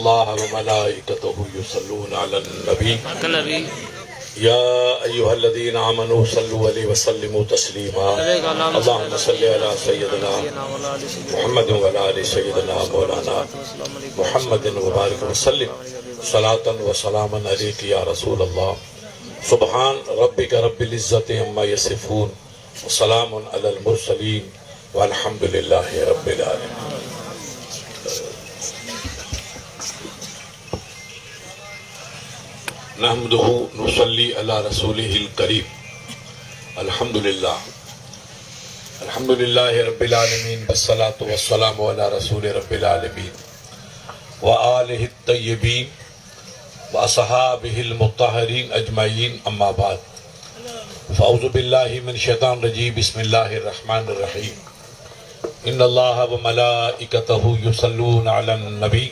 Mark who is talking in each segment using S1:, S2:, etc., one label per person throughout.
S1: اللہ وملائکتہ یصلون علی النبی
S2: نبی
S1: یا ایہا الذین آمنوا صلوا علیہ وسلموا تسلیما اللہم صلی علی سیدنا محمد وعلی آل سیدنا مولانا محمد وبارک وسلم صلاۃ و سلاما علیک یا رسول اللہ سبحان ربک رب العزت عما یصفون وسلام علی المرسلین والحمد للہ رب العالمین. نحمدہ نصلی علی رسولہ الکریم. الحمدللہ رب العالمین والصلاة والسلام علی رسول رب العالمین وآلہ الطیبین واصحابہ المطہرین اجمعین. اما بعد فاعوذ باللہ من الشیطان الرجیم. بسم اللہ الرحمن الرحیم. ان اللہ وملائکتہ یصلون علی النبی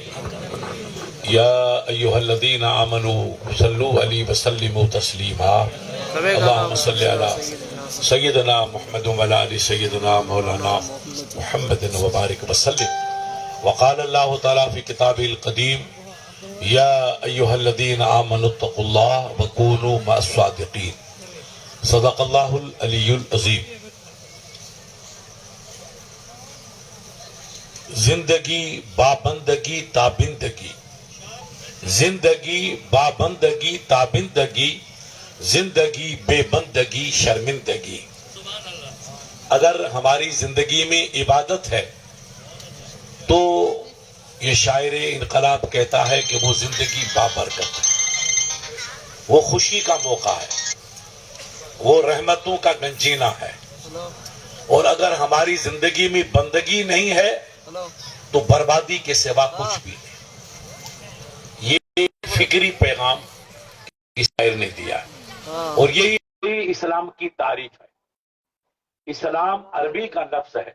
S1: یا ایہا الذین آمنوا صلوا علیہ وسلموا تسلیما اللہم صلی علی سیدنا محمد وعلی آل سیدنا مولانا محمد وبارک وسلم. وقال اللہ تعالی فی کتابہ القدیم یا ایہا الذین آمنوا اتقوا اللہ وکونوا مع الصادقین. صدق اللہ العلی العظیم. زندگی بابندگی تابندگی، زندگی بابندگی تابندگی، زندگی بے بندگی شرمندگی. اگر ہماری زندگی میں عبادت ہے تو یہ شاعر انقلاب کہتا ہے کہ وہ زندگی بابرکت ہے، وہ خوشی کا موقع ہے، وہ رحمتوں کا گنجینہ ہے. اور اگر ہماری زندگی میں بندگی نہیں ہے تو بربادی کے سوا کچھ بھی نہیں. یہ فکری پیغام اس شاعر نے دیا ہے اور یہی اسلام کی تعریف ہے. اسلام عربی کا لفظ ہے،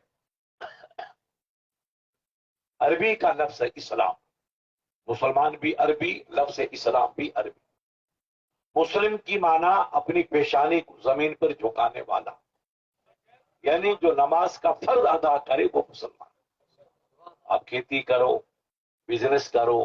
S1: عربی کا لفظ ہے اسلام. مسلمان بھی عربی، لفظ اسلام بھی عربی. مسلم کی معنی اپنی پیشانی کو زمین پر جھکانے والا، یعنی جو نماز کا فرض ادا کرے وہ مسلمان. آپ کھیتی کرو، بزنس کرو،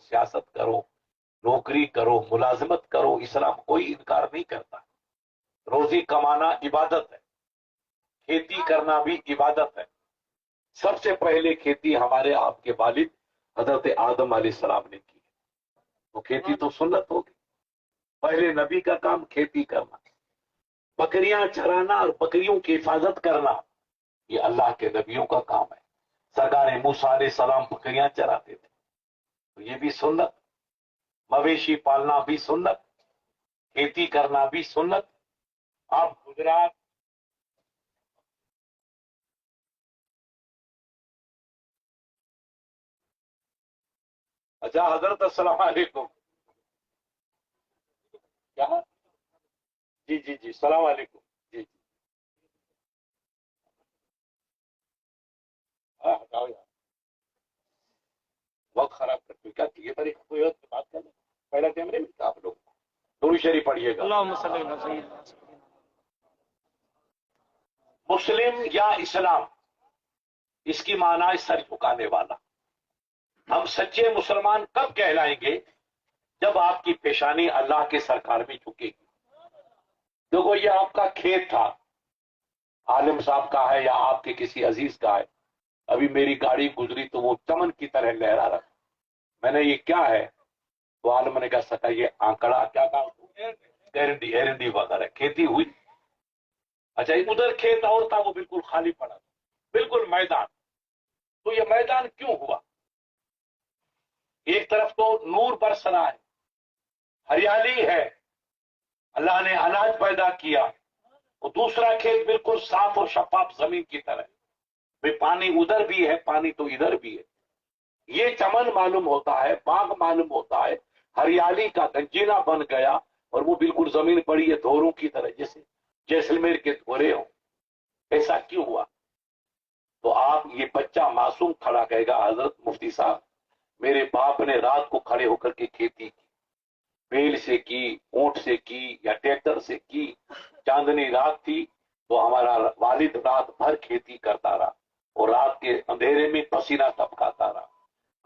S1: سیاست کرو، نوکری کرو، ملازمت کرو، اسلام کوئی انکار نہیں کرتا. روزی کمانا عبادت ہے، کھیتی کرنا بھی عبادت ہے. سب سے پہلے کھیتی ہمارے آپ کے والد حضرت آدم علیہ السلام نے کی. تو کھیتی تو سنت ہوگی. پہلے نبی کا کام کھیتی کرنا، بکریاں چرانا اور بکریوں کی حفاظت کرنا یہ اللہ کے نبیوں کا کام ہے. سرکار موسیٰ علیہ السلام بکریاں چراتے تھے، تو یہ بھی سنت. مویشی پالنا بھی سنت، کھیتی کرنا بھی سنت. آپ گجرات اچھا حضرت السلام علیکم. کیا؟ جی جی جی السلام علیکم. جی جی ہاں ہٹاؤ یار، وقت خراب کرتے کیا یہ بڑی کوئی اور بات کر لیں. پہلا کیمرے میں آپ لوگ درود شریف پڑھیے گا.
S2: اللہم صلی علی سیدنا.
S1: مسلم یا اسلام، اس کی معنی سر جھکانے والا. ہم سچے مسلمان کب کہلائیں گے؟ جب آپ کی پیشانی اللہ کے سرکار میں جھکے گی. دیکھو یہ آپ کا کھیت تھا، عالم صاحب کا ہے یا آپ کے کسی عزیز کا ہے. ابھی میری گاڑی گزری تو وہ چمن کی طرح لہرا رہا. میں نے یہ کیا ہے تو عالم نے کہا سکا یہ آنکڑا کیا کہا، ایرنڈی وغیرہ. کھیتی ہوئی. اچھا ادھر کھیت اور تھا وہ بالکل خالی پڑا تھا، بالکل میدان. تو یہ میدان کیوں ہوا؟ ایک طرف تو نور برس رہا ہے، ہریالی ہے، اللہ نے اناج پیدا کیا، اور دوسرا کھیت بالکل صاف اور شفاف زمین کی طرح. بھئی پانی ادھر بھی ہے، پانی تو ادھر بھی ہے. یہ چمن معلوم ہوتا ہے، باغ معلوم ہوتا ہے، ہریالی کا گنجینہ بن گیا اور وہ بالکل زمین پڑی ہے دھوروں کی طرح، جیسے جیسلمیر کے دھورے ہوں. ایسا کیوں ہوا؟ تو آپ یہ بچہ معصوم کھڑا کہے گا حضرت مفتی صاحب میرے باپ نے رات کو کھڑے ہو کر کے کھیتی کی، بیل سے کی، اونٹ سے کی یا ٹریکٹر سے کی. چاندنی رات تھی تو ہمارا والد رات بھر کھیتی کرتا رہا اور رات کے اندھیرے میں پسینہ ٹپکاتا رہا.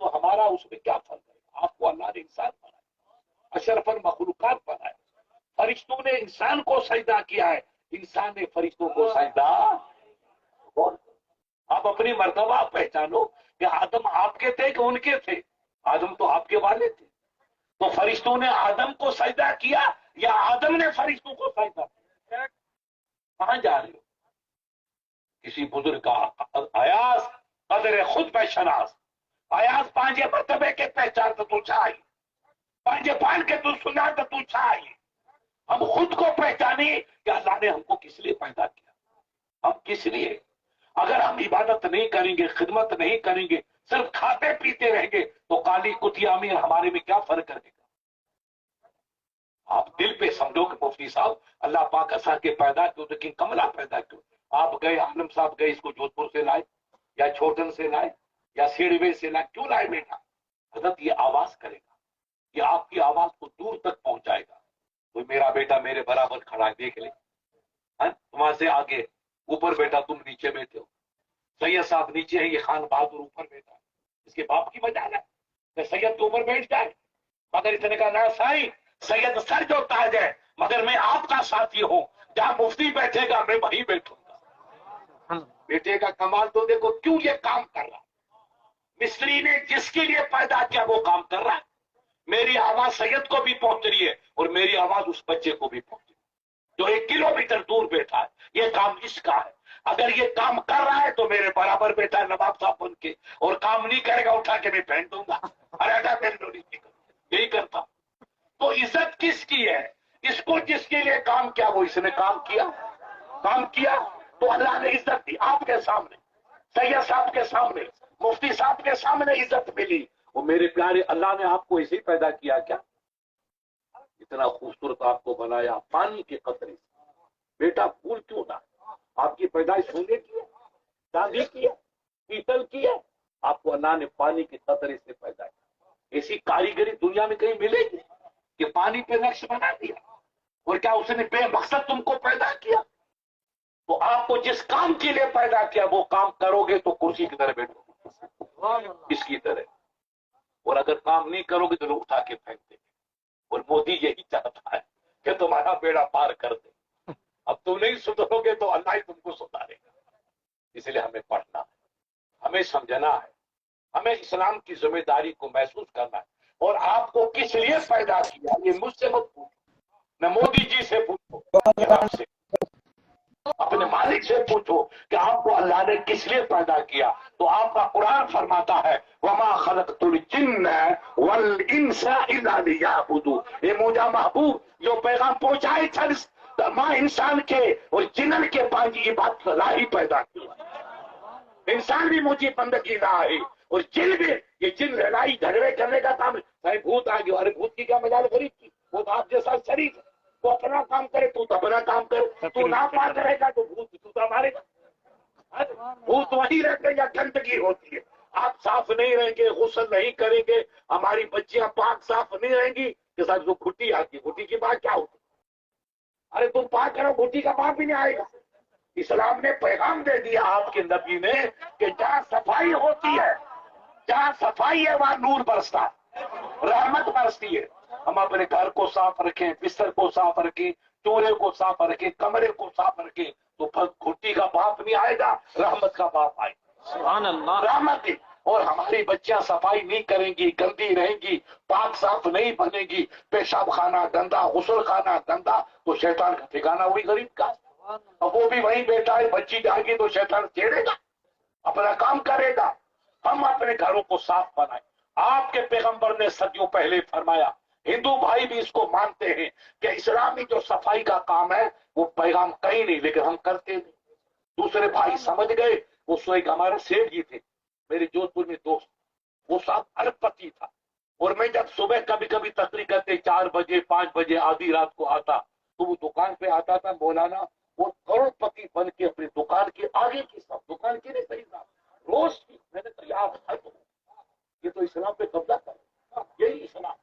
S1: تو ہمارا اس میں کیا فرق ہے؟ آپ کو اللہ نے انسان بنایا، اشرف المخلوقات بنایا، فرشتوں نے انسان کو سجدہ کیا ہے، انسان نے فرشتوں کو سجدہ۔ آپ اپنی مرتبہ پہچانو کہ آدم آپ کے تھے کہ ان کے تھے؟ آدم تو آپ کے والے تھے، تو فرشتوں نے آدم کو سجدہ کیا یا آدم نے فرشتوں کو سجدہ کیا؟ کہاں جا رہے ہو؟ کسی بزرگ کا ایاز قدر خود میں شناس، ایاز پانچے مرتبے کے پہچان تو چاہیے، پانچے پان کے تو سنا تو چاہیے۔ ہم خود کو پہچانے کہ اللہ نے ہم کو کس لیے پیدا کیا، ہم کس لیے۔ اگر ہم عبادت نہیں کریں گے، خدمت نہیں کریں گے، صرف کھاتے پیتے رہیں گے، تو کالی کتیا میں ہمارے میں کیا فرق کرے گا؟ آپ دل پہ سمجھو کہ مفتی صاحب اللہ پاک ایسا کے پیدا کیوں، لیکن کملا پیدا کیوں؟ آپ گئے، عالم صاحب گئے، اس کو جودھ پور سے لائے یا چھوٹن سے لائے یا سیڑوے سے لائے، کیوں لائے بیٹا؟ حضرت یہ آواز کرے گا، یہ آپ کی آواز کو دور تک پہنچائے گا۔ کوئی میرا بیٹا میرے برابر کھڑا ہے، دیکھ لے، وہاں سے آگے اوپر بیٹا، تم نیچے بیٹھے ہو، سید صاحب نیچے ہیں، یہ خان بہادر اوپر بیٹھا ہے، اس کے باپ کی وجہ ہے کہ سید کے اوپر بیٹھ جائے، مگر اس نے کہا نہ سائی، سید سر جو تاج ہے، مگر میں آپ کا ساتھی ہوں، جہاں مفتی بیٹھے گا میں وہیں بیٹھوں گا۔ بیٹے کا کمال تو دیکھو، کیوں یہ کام کر رہا ہے؟ مصری نے جس کے لیے پیدا کیا وہ کام کر رہا ہے۔ میری آواز سید کو بھی پہنچ رہی ہے اور میری آواز اس بچے کو بھی پہنچ رہی ہے جو 1 کلومیٹر دور بیٹھا ہے، یہ کام اس کا ہے۔ اگر یہ کام کر رہا ہے تو میرے برابر بیٹا ہے نواب صاحب بن کے، اور کام نہیں کرے گا اٹھا کے میں پھینک دوں گا، یہی کرتا ہوں۔ تو عزت کس کی ہے؟ اس کو جس کے لیے کام کیا وہ اس نے کام کیا، کام کیا تو اللہ نے عزت دی۔ آپ کے سامنے، سید صاحب کے سامنے، مفتی صاحب کے سامنے عزت ملی۔ وہ میرے پیارے، اللہ نے آپ کو ایسے ہی پیدا کیا کیا؟ اتنا خوبصورت آپ کو بنایا پانی کے قطرے سے۔ بیٹا پھول کیوں نہ؟ آپ کی پیدائش سونے کی ہے، چاندی کی ہے، پیتل کی ہے، آپ کو اللہ نے پانی کے قطرے سے پیدا کیا۔ ایسی کاریگری دنیا میں کہیں ملے گی کہ پانی پہ نقش بنا دیا؟ اور کیا اس نے بے مقصد تم کو پیدا کیا؟ تو آپ کو جس کام کے لیے پیدا کیا وہ کام کرو گے تو کرسی کی طرح بیٹھو گے، اس کی طرح۔ اور اگر کام نہیں کرو گے تو لوگ اٹھا کے پھینک دیں گے۔ اور مودی یہی چاہتا ہے کہ تمہارا بیڑا پار کر دے۔ اب تم نہیں سدھرو گے تو اللہ ہی تم کو سدھارے گا۔ اس لیے ہمیں پڑھنا ہے، ہمیں سمجھنا ہے، ہمیں اسلام کی ذمہ داری کو محسوس کرنا ہے۔ اور آپ کو کس لیے پیدا کیا یہ مجھ سے مت پوچھو، نہ مودی جی سے پوچھو، یہ رب سے، اپنے مالک سے پوچھو کہ آپ کو اللہ نے کس لیے پیدا کیا۔ تو آپ کا قرآن فرماتا ہے وما خلقت الجن والانس الا ليعبدون۔ یہ موجا محبوب جو پیغام پہنچائے تھا ماں انسان کے اور جنن کے پانچ عبادت لا ہی پیدا کیا۔ انسان بھی مجھے بندگی لا ہے اور جن بھی، یہ جن لڑائی جھگڑے کرنے کا کام ہے۔ بھوت آ گیا، ارے بھوت کی کیا مجال غریب کی، وہ تو آپ جیسا شریف ہے، تو اپنا کام کرے، تو اپنا کام کرے، تو نہ پار کرے گا تو بھوت تو مارے گا۔ بھوت وہی رہتے یا گندگی ہوتی ہے۔ آپ صاف نہیں رہیں گے، غسل نہیں کریں گے، ہماری بچیاں پاک صاف نہیں رہیں گی کہ صاحب جو گھٹی آتی ہے، گھٹی کی بات کیا ہوتی؟ ارے تم پاک کرو، گھٹی کا پاک بھی نہیں آئے گا۔ اسلام نے پیغام دے دیا آپ کے نبی نے کہ جہاں صفائی ہوتی ہے، جہاں صفائی ہے وہاں نور برستا ہے، رحمت برستی ہے۔ ہم اپنے گھر کو صاف رکھیں، بستر کو صاف رکھیں، چولہے کو صاف رکھیں، کمرے کو صاف رکھیں، تو پھر گھٹی کا باپ نہیں آئے گا، رحمت کا باپ آئے گا۔ سبحان اللہ، رحمت۔ اور ہماری بچیاں صفائی نہیں کریں گی، گندی رہیں گی، پاک صاف نہیں بنے گی، پیشاب خانہ گندا، غسل خانہ گندا، تو شیطان کا ٹھکانہ وہی غریب کا۔ اب وہ بھی وہیں بیٹھا ہے، بچی جائے گی تو شیطان چھیڑے گا، اپنا کام کرے گا۔ ہم اپنے گھروں کو صاف بنائیں۔ آپ کے پیغمبر نے صدیوں پہلے فرمایا، ہندو بھائی بھی اس کو مانتے ہیں کہ اسلامی جو صفائی کا کام ہے وہ پیغام کہیں نہیں، لیکن ہم کرتے نہیں۔ دوسرے بھائی سمجھ گئے۔ وہ سو ایک ہمارے سیٹھ جی تھے میرے جودھ پور میں دوست، وہ صاحب ارب پتی تھا، اور میں جب صبح کبھی کبھی تقریر کرتے 4 بجے 5 بجے آدھی رات کو آتا تو وہ دکان پہ آتا تھا مولانا، وہ کروڑ پتی بن کے اپنی دکان کے آگے کی سب دکان کی نہیں صحیح صاحب روز کی، میں نے کہا یار یہ تو اسلام پہ قبضہ کر، یہی اسلام۔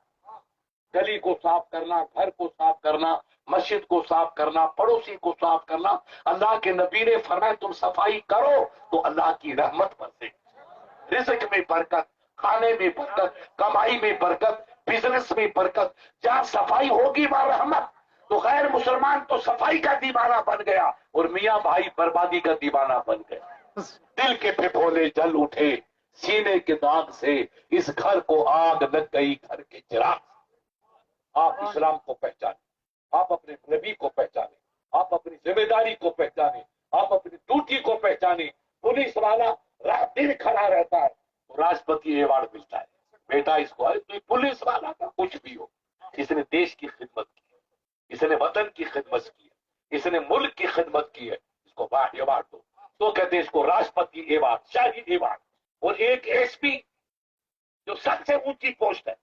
S1: گلی کو صاف کرنا، گھر کو صاف کرنا، مسجد کو صاف کرنا، پڑوسی کو صاف کرنا۔ اللہ کے نبی نے فرمایا تم صفائی کرو تو اللہ کی رحمت برسے، رزق میں برکت، کھانے میں برکت، کمائی میں برکت، بزنس میں برکت. جہاں صفائی ہوگی وہاں رحمت. تو غیر مسلمان تو صفائی کا دیوانہ بن گیا اور میاں بھائی بربادی کا دیوانہ بن گیا. دل کے پھپھولے جل اٹھے سینے کے داغ سے، اس گھر کو آگ لگ گئی گھر کے چراغ. آپ اسلام کو پہچانیں، آپ اپنے نبی کو پہچانیں، آپ اپنی ذمہ داری کو پہچانیں، آپ اپنی ڈیوٹی کو پہچانیں. پولیس والا رات دن کھڑا رہتا ہے تو راشٹرپتی ایوارڈ ملتا ہے. بیٹا اس کو تو پولیس والا کا کچھ بھی ہو، اس نے دیش کی خدمت کی ہے، اس نے وطن کی خدمت کی ہے، اس نے ملک کی خدمت کی ہے، اس کو ایوارڈ دو. تو کہتے ہیں اس کو راشٹرپتی ایوارڈ، شاہی ایوارڈ. اور ایک ایس پی جو سب سے اونچی پوسٹ ہے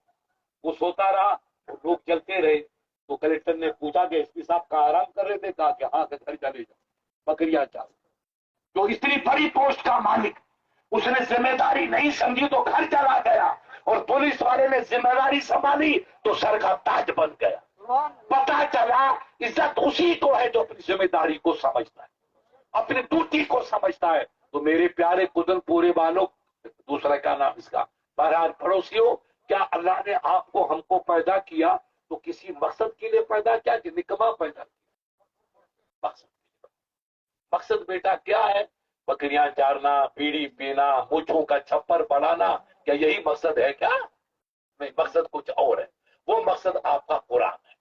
S1: وہ سوتا رہا، لوگ چلتے رہے. تو کلکٹر نے پوچھا کہ ایس پی صاحب کا آرام کر رہے تھے؟ کہا کہ ہاں، کہ گھر چلے جاؤ، بکریاں چاہو. جو اتنی بڑی پوسٹ کا مالک اس نے ذمہ داری نہیں سمجھی تو گھر چلا گیا، اور پولیس والے نے ذمہ داری سنبھالی تو سر کا تاج بن گیا. پتا چلا عزت اسی کو ہے جو اپنی ذمہ داری کو سمجھتا ہے، اپنی ڈیوٹی کو سمجھتا ہے. تو میرے پیارے کدن پورے والوں، دوسرا کیا نام اس کا، بہرحال پڑوسیوں، کیا اللہ نے آپ کو ہم کو پیدا کیا تو کسی مقصد کے لیے پیدا کیا کہ نکما پیدا کیا؟ مقصد بیٹا کیا ہے؟ بکریاں چارنا، بیڑی پینا، مونچھوں کا چھپر بڑھانا، کیا یہی مقصد ہے کیا؟ نہیں، مقصد کچھ اور ہے. وہ مقصد آپ کا قرآن ہے.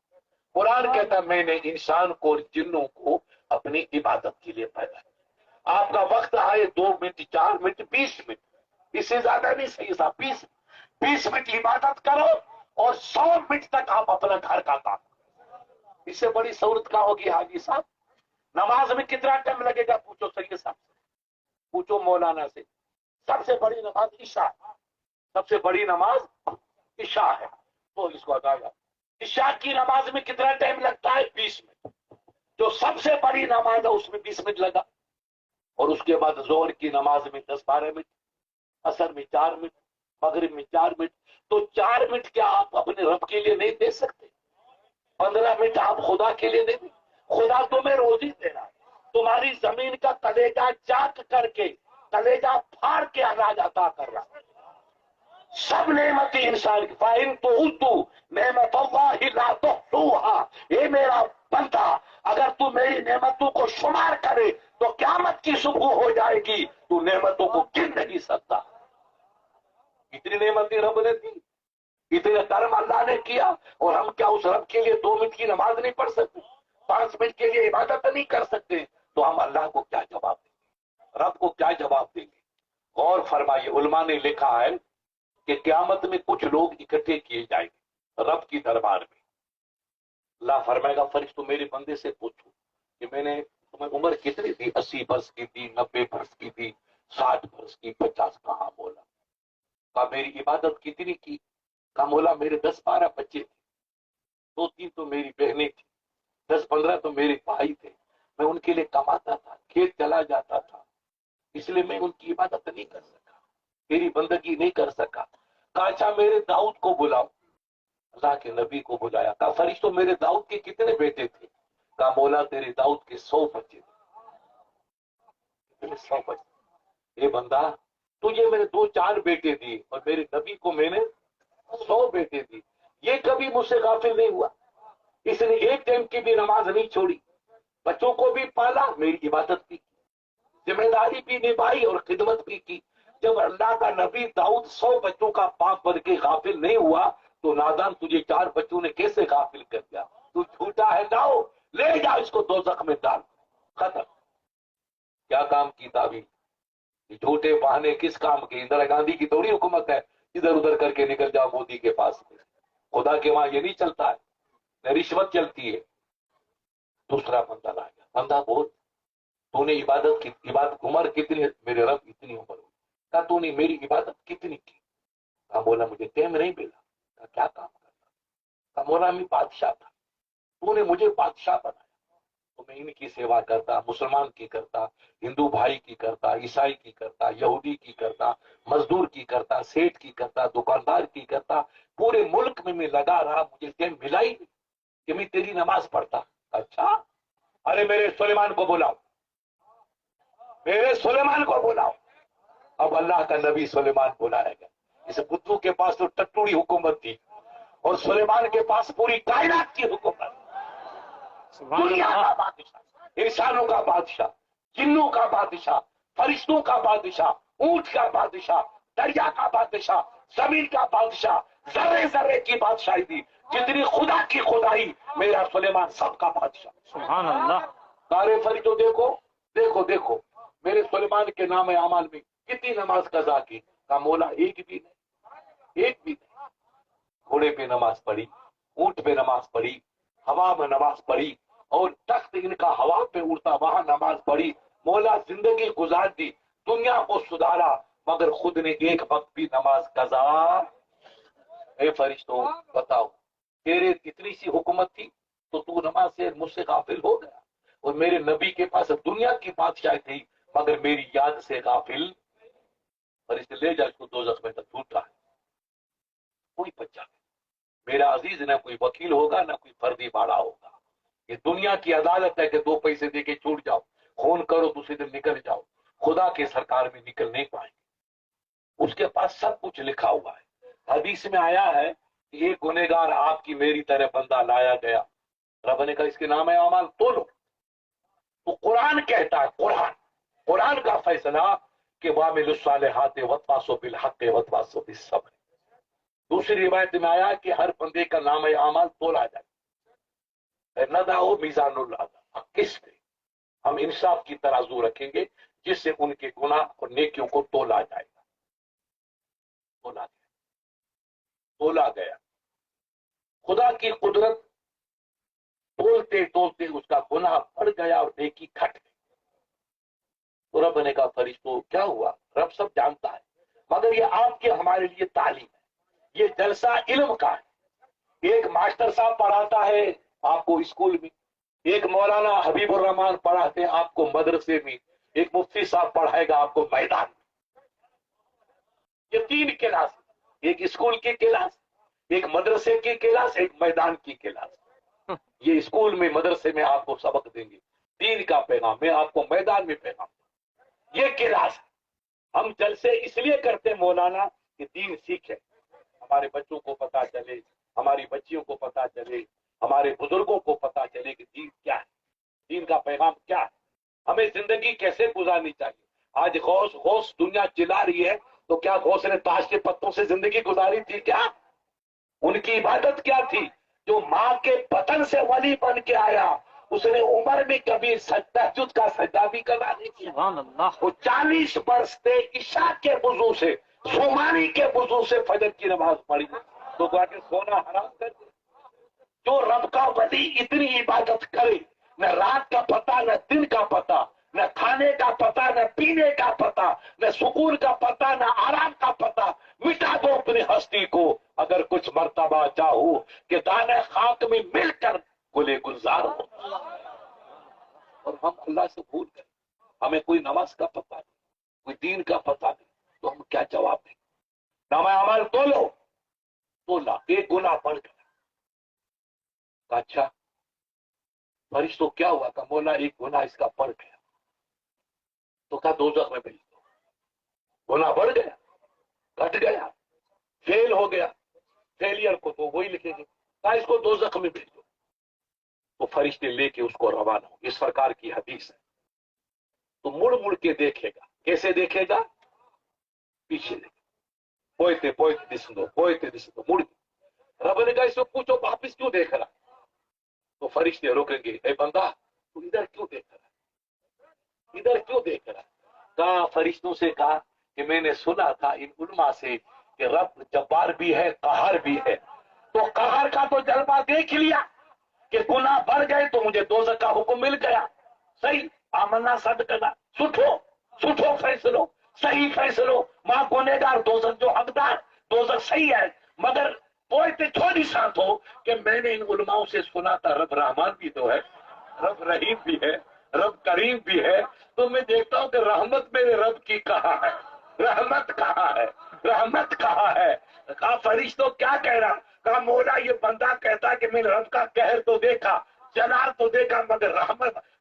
S1: قرآن کہتا ہے میں نے انسان کو اور جنوں کو اپنی عبادت کے لیے پیدا کیا. آپ کا وقت آئے 2 منٹ، 4 منٹ، 20 منٹ، اس سے زیادہ نہیں صحیح صاحب. 20 منٹ عبادت کرو اور 100 منٹ تک آپ اپنا گھر کا کام. اس سے بڑی سہولت کیا ہوگی حاجی صاحب؟ نماز میں کتنا ٹائم لگے گا پوچھو سید صاحب سے، پوچھو مولانا سے. سب سے بڑی نماز عشاء ہے، سب سے بڑی نماز عشاء ہے. تو اس کو ادا کر. عشاء کی نماز میں کتنا ٹائم لگتا ہے؟ 20 منٹ. جو سب سے بڑی نماز ہے اس میں 20 منٹ لگا. اور اس کے بعد ظہر کی نماز میں 10-12 منٹ، عصر میں 4 منٹ، مغرب میں 4 منٹ. تو 4 منٹ کیا آپ اپنے رب کے لیے نہیں دے سکتے؟ 15 منٹ آپ خدا کے لیے نہیں دے؟ خدا تمہیں روزی دے رہا ہے، تمہاری زمین کا کلیجہ چاک کر کے، کلیجہ پھاڑ کے اناج عطا کر رہا ہے. سب نعمتیں انسان کی. فَإِن تُعُدُّوا نِعْمَتَ اللَّهِ لَا تُحْصُوهَا. اے میرا بندہ، اگر تو میری نعمتوں کو شمار کرے تو قیامت کی صبح ہو جائے گی، تو نعمتوں کو گن نہیں سکتا. اتنی نعمتیں رب نے دی، اتنے کرم اللہ نے کیا، اور ہم کیا اس رب کے لیے 2 منٹ کی نماز نہیں پڑھ سکتے؟ 5 منٹ کے لیے عبادت نہیں کر سکتے؟ تو ہم اللہ کو کیا جواب دیں گے؟ رب کو کیا جواب دیں گے؟ غور فرمائیے. علماء نے لکھا ہے کہ قیامت میں کچھ لوگ اکٹھے کیے جائیں گے رب کی دربار میں. اللہ فرمائے گا فرشتوں میرے بندے سے پوچھو کہ میں نے تمہیں عمر کتنی دی؟ 80 برس کی دی، 90 برس کی دی، 60 برس کی، 50. کہاں بولا؟ کہا میری عبادت کتنی کی؟ کہا مولا میرے 10-12 بچے تھے، 2-3 تو میری بہنیں تھی، 10-15 تو میرے بھائی تھے. میں ان کے لیے کماتا تھا، کھیت چلا جاتا تھا، اس لیے میں ان کی عبادت نہیں کر سکا، میری بندگی نہیں کر سکا. کہا اچھا میرے داؤد کو بلاؤ. اللہ کے نبی کو بلایا. کہا فرشتوں میرے داؤد کے کتنے بیٹے تھے؟ کہا مولا تیرے داؤد کے 100 بچے تھے. 100 بچے. اے بندہ، تجھے میں نے 2-4 بیٹے دی اور میرے نبی کو میں نے 100 بیٹے دی. یہ کبھی مجھ سے غافل نہیں ہوا، اس نے ایک ٹائم کی بھی نماز نہیں چھوڑی، بچوں کو بھی پالا، میری عبادت بھی کی، ذمہ داری بھی نبھائی اور خدمت بھی کی. جب اللہ کا نبی داؤد 100 بچوں کا باپ بن کے غافل نہیں ہوا تو نادان تجھے 4 بچوں نے کیسے غافل کر دیا؟ تو جھوٹا ہے، جاؤ لے جاؤ اس کو دوزخ میں ڈال. ختم. کیا کام کی تعبیر؟ جھوٹے بہانے کس کام کے؟ اندرا گاندھی کی تھوڑی حکومت ہے ادھر ادھر کر کے نکل جاؤ مودی کے پاس. خدا کے وہاں یہ نہیں چلتا ہے، نہ رشوت چلتی ہے. دوسرا بندہ لا گیا. بندہ بول، تو نے عبادت کی، عبادت عمر کتنی؟ میرے رب اتنی عمر ہوئی. کہا تو نے میری عبادت کتنی کی؟ کہا بولا مجھے ٹائم نہیں ملا. کہا کیا کام کرتا؟ کہا مولا میں بادشاہ تھا، تو نے مجھے بادشاہ بنایا تو میں ان کی سیوا کرتا، مسلمان کی کرتا، ہندو بھائی کی کرتا، عیسائی کی کرتا، یہودی کی کرتا، مزدور کی کرتا، سیٹ کی کرتا، دکاندار کی کرتا. پورے ملک میں لگا رہا، مجھے ٹائم ملا ہی نہیں کہ میں تیری نماز پڑھتا. اچھا، ارے میرے سلیمان کو بلاؤ، میرے سلیمان کو بلاؤ. اب اللہ کا نبی سلیمان بلایا گیا. اس بدھو کے پاس تو ٹٹوڑی حکومت تھی اور سلیمان کے پاس پوری کائنات کی حکومت، دنیا کا بادشاہ، انسانوں کا بادشاہ، جنوں کا بادشاہ، فرشتوں کا بادشاہ، اونٹ کا بادشاہ، دریا کا بادشاہ، زمین کا بادشاہ، ذرے ذرے کی بادشاہی دی، جتنی خدا کی خدائی میرا سلیمان سب کا بادشاہ۔
S2: سبحان اللہ۔
S1: سارے فرشتوں دیکھو دیکھو دیکھو میرے سلیمان کے نام اعمال میں کتنی نماز قضا کی، کا مولا ایک بھی نہیں، ایک بھی نہیں۔ گھوڑے پہ نماز پڑھی، اونٹ پہ نماز پڑھی، ہوا میں نماز پڑھی، اور تخت ان کا ہوا پہ اڑتا وہاں نماز پڑھی، مولا زندگی گزار دی، دنیا کو سدھارا، مگر خود نے ایک وقت بھی نماز قضا۔ اے فرشتوں بتاؤ، تیرے اتنی سی حکومت تھی تو تو نماز سے مجھ سے غافل ہو گیا، اور میرے نبی کے پاس دنیا کی بادشاہی تھی مگر میری یاد سے غافل۔ فرشتے لے جا اس کو دوزخ میں ڈھونڈ رہا ہے، کوئی بچہ نہیں میرا عزیز، نہ کوئی وکیل ہوگا نہ کوئی فردی باڑا ہوگا، یہ دنیا کی عدالت ہے کہ 2 پیسے دے کے چھوٹ جاؤ، خون کرو دوسرے دن نکل جاؤ، خدا کے سرکار میں نکل نہیں پائیں گے، اس کے پاس سب کچھ لکھا ہوا ہے۔ حدیث میں آیا ہے کہ ایک گنہگار آپ کی میری طرح بندہ لایا گیا، رب نے کہا اس کے نام اعمال تولو، تو قرآن کہتا ہے، قرآن کا فیصلہ کہ وَعَمِلُوا الصَّالِحَاتِ وَتَوَاصَوْا بِالْحَقِّ وَتَوَاصَوْا بِالصَّبْرِ۔ دوسری روایت میں آیا کہ ہر بندے کا نام اعمال تولا جائے، نَدَعُ مِيزَانَ الْعَدْلِ، قسط، ہم انصاف کی ترازو رکھیں گے جس سے ان کے گناہ اور نیکیوں کو تولا جائے گا۔ تولا گیا، خدا کی قدرت، تولتے تولتے اس کا گناہ بڑھ گیا اور نیکی گھٹ گئی۔ تو رب نے کہا فرشتوں کیا ہوا؟ رب سب جانتا ہے، مگر یہ آپ کے ہمارے لیے تعلیم ہے، یہ جلسہ علم کا ہے۔ ایک ماسٹر صاحب پڑھاتا ہے آپ کو اسکول میں، ایک مولانا حبیب الرحمان پڑھاتے ہیں آپ کو مدرسے میں، ایک مفتی صاحب پڑھائے گا آپ کو میدان میں۔ یہ 3 کلاس، ایک اسکول کی کلاس، ایک مدرسے کی کلاس، ایک میدان کی کلاس۔ یہ اسکول میں مدرسے میں آپ کو سبق دیں گے، دین کا پیغام، میں آپ کو میدان میں پیغام دوں، یہ کلاس ہے۔ ہم جلسے اس لیے کرتے مولانا کہ دین سیکھے، ہمارے بچوں کو پتا چلے، ہماری بچیوں کو پتا چلے، ہمارے بزرگوں کو پتا چلے کہ دین کیا ہے، دین کا پیغام کیا ہے، ہمیں زندگی کیسے گزارنی چاہیے۔ آج غوث دنیا چلا رہی ہے تو کیا غوث نے تاش کے پتوں سے زندگی گزاری تھی؟ کیا ان کی عبادت کیا تھی؟ جو ماں کے بطن سے ولی بن کے آیا، اس نے عمر میں کبھی تہجد کا سجدہ بھی کرنا نہیں کیا۔
S2: سبحان اللہ۔
S1: وہ 40 برس سے عشاء کے وضو سے، صومانی کے وضو سے فجر کی نماز پڑھی، تو کہا کہ سونا حرام کر دے۔ جو رب کا ولی اتنی عبادت کرے، نہ رات کا پتہ نہ دن کا پتہ، نہ کھانے کا پتہ نہ پینے کا پتہ، نہ سکون کا پتہ نہ آرام کا پتہ، مٹا دو اپنی ہستی کو اگر کچھ مرتبہ چاہو کہ دانے خاک میں مل کر گلے گلزار ہو۔ اور ہم اللہ سے بھول گئے، ہمیں کوئی نماز کا پتہ نہیں، کوئی دین کا پتہ نہیں، تو ہم کیا جواب دیں؟ نامہ اعمال تولو، تولا، ایک گناہ بڑھ گیا۔ اچھا فرشتوں کیا ہوا؟ کہ مولا ایک گناہ اس کا بڑھ گیا، تو کہا دوزخ میں بھیج دو۔ گناہ بڑھ گیا، گھٹ گیا، فیل ہو گیا، فیلئر کو تو وہی لکھیں گے، کہا اس کو دوزخ میں بھیج دو۔ تو فرشتے لے کے اس کو روانہ ہو، اس سرکار کی حدیث ہے۔ تو مڑ مڑ کے دیکھے گا، کیسے دیکھے گا؟ پیچھے دیکھے، پوئتے پوئتے دسندو، پوئتے دسندو، مڑ کے۔ رب نے کہا اس کو پوچھو واپس کیوں دیکھ رہا؟ تو فرشتے روکیں گے، اے بندہ تو ادھر کیوں دیکھ رہا ہے؟ ادھر کیوں دیکھ رہا ہے؟ کہا فرشتوں سے کہا کہ میں نے سنا تھا ان علماء سے کہ رب جبار بھی ہے، قہار بھی ہے، تو قہار کا تو جلوہ دیکھ لیا کہ گناہ بڑھ گئے تو مجھے دوزخ کا حکم مل گیا، صحیح آمنا صدقنا، سٹھو فیصلو، صحیح فیصلو، ماں گنہگار دوزخ جو حقدار، دوزخ صحیح ہے، مگر پوئتے تھوڑی ساتھ ہو کہ میں نے ان علماؤں سے سنا تھا رب رحمان بھی تو ہے، رب رحیم بھی ہے، رب کریم بھی ہے، تو میں دیکھتا ہوں کہ رحمت میرے رب کی کہاں ہے، رحمت کہاں ہے، رحمت کہاں ہے؟ کہا فرشتوں کیا کہہ رہا؟ کہا مولا یہ بندہ کہتا کہ میں نے رب کا قہر تو دیکھا، جلال تو دیکھا، مگر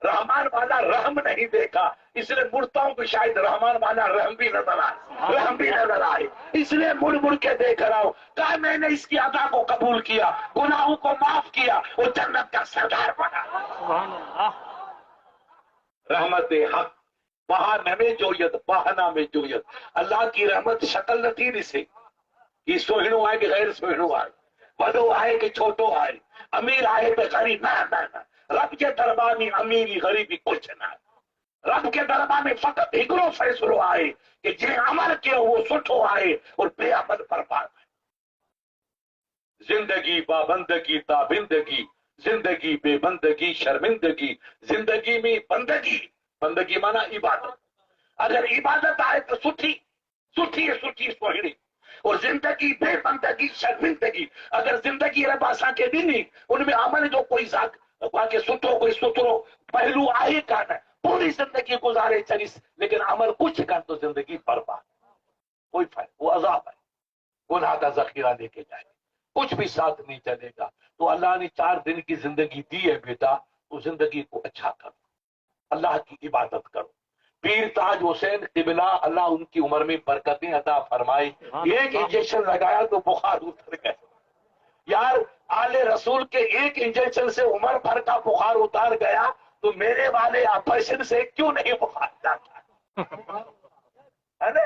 S1: رحمان والا رحم نہیں دیکھا، اس لیے مڑتا ہوں کہ شاید رحمان والا رحم بھی نظر آئے، رحم بھی نظر آئے، اس لیے مڑ مڑ کے دیکھ رہا ہوں. کہا میں نے اس کی ادا کو قبول کیا، گناہوں کو معاف کیا، وہ جنت کا سردار بنا.
S2: سبحان اللہ.
S1: رحمت حق بہانہ میں جویت، بہانہ میں جویت. اللہ کی رحمت شکل نتھی ڈسے کہ سوہنو آئے کہ غیر سوہنو آئے، وڈو آئے کہ چھوٹو آئے، امیر آئے کہ غریب، نہ. رب کے دربار میں امیری غریبی کچھ نہ. رب کے دربار میں فقط ہکڑو فیصلو آئے کہ جنہیں عمل کیا وہ سٹھو آئے اور بے عمل برباد ہے. زندگی پابندگی تابندگی، زندگی بے بندگی شرمندگی، زندگی میں بندگی، بندگی مانا عبادت. اگر عبادت آئے تو سٹھی سوہنی، اور زندگی بے بندگی شرمندگی. اگر زندگی رباسا کے بھی نہیں ان میں عمل جو کوئی باقی سترو کوئی سترو پہلو آئے کا نہ، پوری زندگی گزارے چلیس لیکن عمل کچھ کر تو زندگی برباد، کوئی فائدہ، وہ عذاب ہے، گناہ کا ذخیرہ لے کے جائے، کچھ بھی ساتھ نہیں چلے گا. تو اللہ نے 4 دن کی زندگی دی ہے بیٹا، تو زندگی کو اچھا کرو، اللہ کی عبادت کرو. پیر تاج حسین قبلہ اللہ ان کی عمر میں برکتیں عطا فرمائے. ایک انجیکشن لگایا تو بخار اتر گئے. یار آل رسول کے ایک انجیکشن سے عمر بھر کا بخار اتار گیا تو میرے والے آپریشن سے کیوں نہیں بخار جاتا ہے نا؟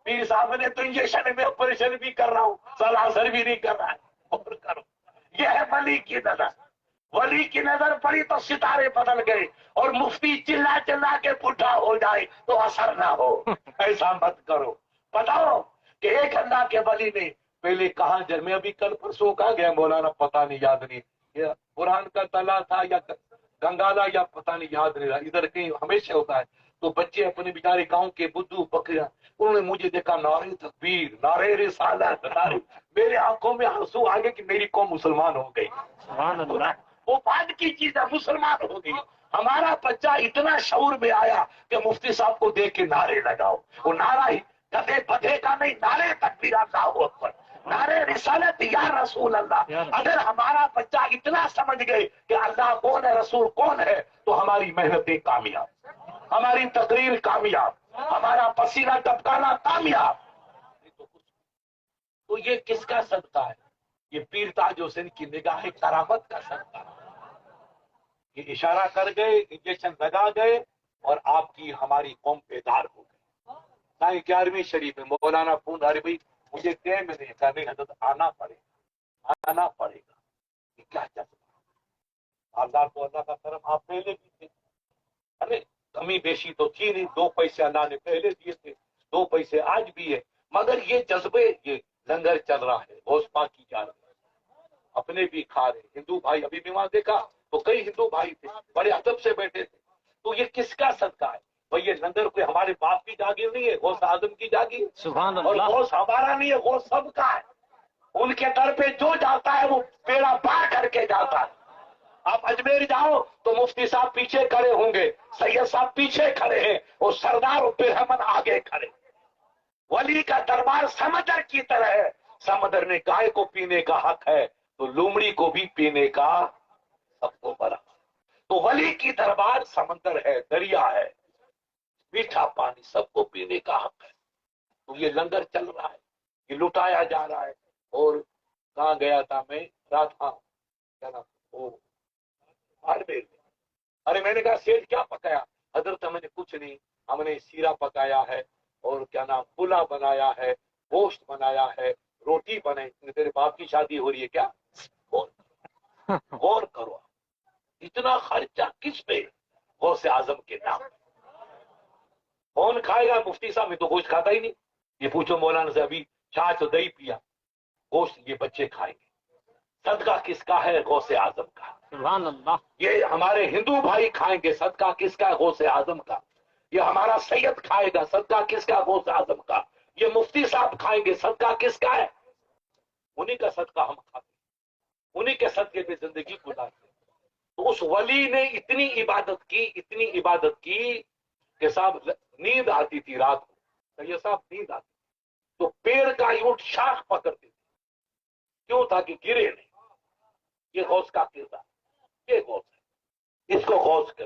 S1: پیر صاحب نے تو انجیکشن میں آپریشن بھی کر رہا ہوں، سلاسر بھی نہیں کر رہا ہے. اور کرو، یہ ہے ولی کی نظر. ولی کی نظر پڑی تو ستارے بدل گئے، اور مفتی چلا چلا کے پٹھا ہو جائے تو اثر نہ ہو. ایسا مت کرو. بتاؤ کہ ایک اللہ کے ولی نے پہلے کہاں میں ابھی کل پرسوں کہا گیا مولانا پتہ نہیں یاد نہیں، یہ قرآن کا تلا تھا یا گنگالا یا پتہ نہیں یاد نہیں رہا، ادھر کہیں ہمیشہ ہوتا ہے. تو بچے اپنے بیچارے گاؤں کے بدھو بکریاں، انہوں نے مجھے دیکھا نعرے تکبیر، نعرے رسالت، نعرے، میرے آنکھوں میں آنسو آ گئے کہ میری قوم مسلمان ہو گئی.
S2: سبحان اللہ.
S1: وہ بعد کی چیز ہے، مسلمان ہو گئی. ہمارا بچہ اتنا شعور میں آیا کہ مفتی صاحب کو دیکھ کے نعرے لگاؤ. وہ نعرہ ہی گدے بدھے کا نہیں، نعرے تکبیر اللہ اکبر، نعرے رسالت یا رسول اللہ. اگر ہمارا بچہ اتنا سمجھ گئے کہ اللہ کون ہے، رسول کون ہے، تو ہماری محنتیں کامیاب، ہماری تقریر کامیاب، ہمارا پسینہ ٹپکانا کامیاب. تو یہ کس کا صدقہ ہے؟ یہ پیر تاج حسین کی نگاہ کرامت کا صدقہ ہے. یہ اشارہ کر گئے، انجیکشن لگا گئے، اور آپ کی ہماری قوم بیدار ہو گئی. 11ویں شریف میں مولانا فون ارے بھائی مجھے ٹائم میں نہیں کرنے حضرت آنا پڑے گا. یہ کیا جذبہ، اللہ تو اللہ کا کرم، آپ پہلے بھی تھے، ارے کمی بیشی تو تھی نہیں، 2 پیسے اللہ نے پہلے دیے تھے، 2 پیسے آج بھی ہے. مگر یہ جذبے، یہ لنگر چل رہا ہے، غوث پاک کی جا رہی ہے، اپنے بھی کھا رہے. ہندو بھائی ابھی بھی وہاں دیکھا تو کئی ہندو بھائی تھے، بڑے ادب سے بیٹھے تھے. تو یہ کس کا صدقہ ہے بھائی؟ یہ لنگر کوئی ہمارے باپ کی جاگیر نہیں ہے، غوث اعظم کی جاگیر.
S2: سبحان
S1: اور
S2: اللہ.
S1: غوث ہمارا نہیں ہے، غوث سب کا ہے. ان کے در پہ جو جاتا ہے وہ بیڑا پار کر کے جاتا ہے. آپ اجمیر جاؤ تو مفتی صاحب پیچھے کھڑے ہوں گے، سید صاحب پیچھے کھڑے ہیں، اور سردار اور برہمن آگے کھڑے. ولی کا دربار سمندر کی طرح ہے. سمندر میں گائے کو پینے کا حق ہے تو لومڑی کو بھی پینے کا سب کو بڑا. تو ولی کی دربار سمندر ہے، دریا ہے، میٹھا پانی سب کو پینے کا حق ہے. تو یہ لنگر چل رہا ہے، یہ لٹایا جا رہا ہے. اور کہاں گیا تھا میں رات، ہاں کیا نام وہ باڑمیر میں. ارے میں نے کہا سیٹ کیا پکایا؟ حضرت ہم نے کچھ نہیں، ہم نے سیرا پکایا ہے، اور کیا نام پلا بنایا ہے، گوشت بنایا ہے، روٹی بنائی. تیرے باپ کی شادی ہو رہی ہے کیا؟ غور کرو، اتنا خرچہ کس پہ؟ غوث اعظم کے نام. کون کھائے گا؟ مفتی صاحب میں تو گوشت کھاتا ہی نہیں. یہ پوچھو مولانا سے، ابھی چھاچھ تو دہی پیا، گوشت یہ بچے کھائیں گے. صدقہ کس کا ہے؟ غوث اعظم کا.
S2: سبحان اللہ.
S1: یہ ہمارے ہندو بھائی کھائیں گے، صدقہ کس کا ہے؟ غوث اعظم کا. یہ ہمارا سید کھائے گا، صدقہ کس کا؟ غوث اعظم کا. یہ مفتی صاحب کھائیں گے، صدقہ کس کا ہے؟ انہی کا صدقہ ہم کھاتے ہیں، انہی کے صدقے پہ زندگی گزارتے ہیں. تو اس ولی نے اتنی عبادت کی کہ صاحب نیند آتی تھی رات کو، سید صاحب نیند آتی تو پیڑ کا یوٹ شاخ پکڑتے تھے، کیوں؟ تھا کہ گرے نہیں. یہ غوث کا کردار، یہ غوث ہے، اس کو غوث کر.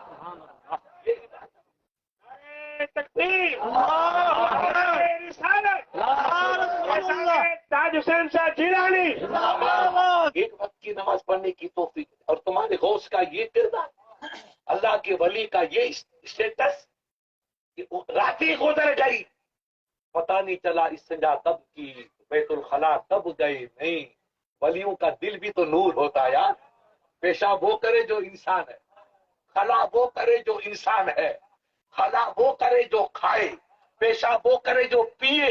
S2: سبحان اللہ
S3: تکبیر رسالت تاج حسین شاہ جیلانی
S1: ایک وقت کی نماز پڑھنے کی توفیق، اور تمہارے غوث کا یہ کردار، اللہ کے ولی کا یہ اسٹیٹس، راتی گزر گئی، پتہ نہیں چلا استنجا کب کی، بیت الخلا کب گئے، نہیں، ولیوں کا دل بھی تو نور ہوتا ہے یار۔ پیشاب وہ کرے جو انسان ہے، خلا وہ کرے جو انسان ہے، خلا وہ کرے جو کھائے، پیشاب وہ کرے جو پیے۔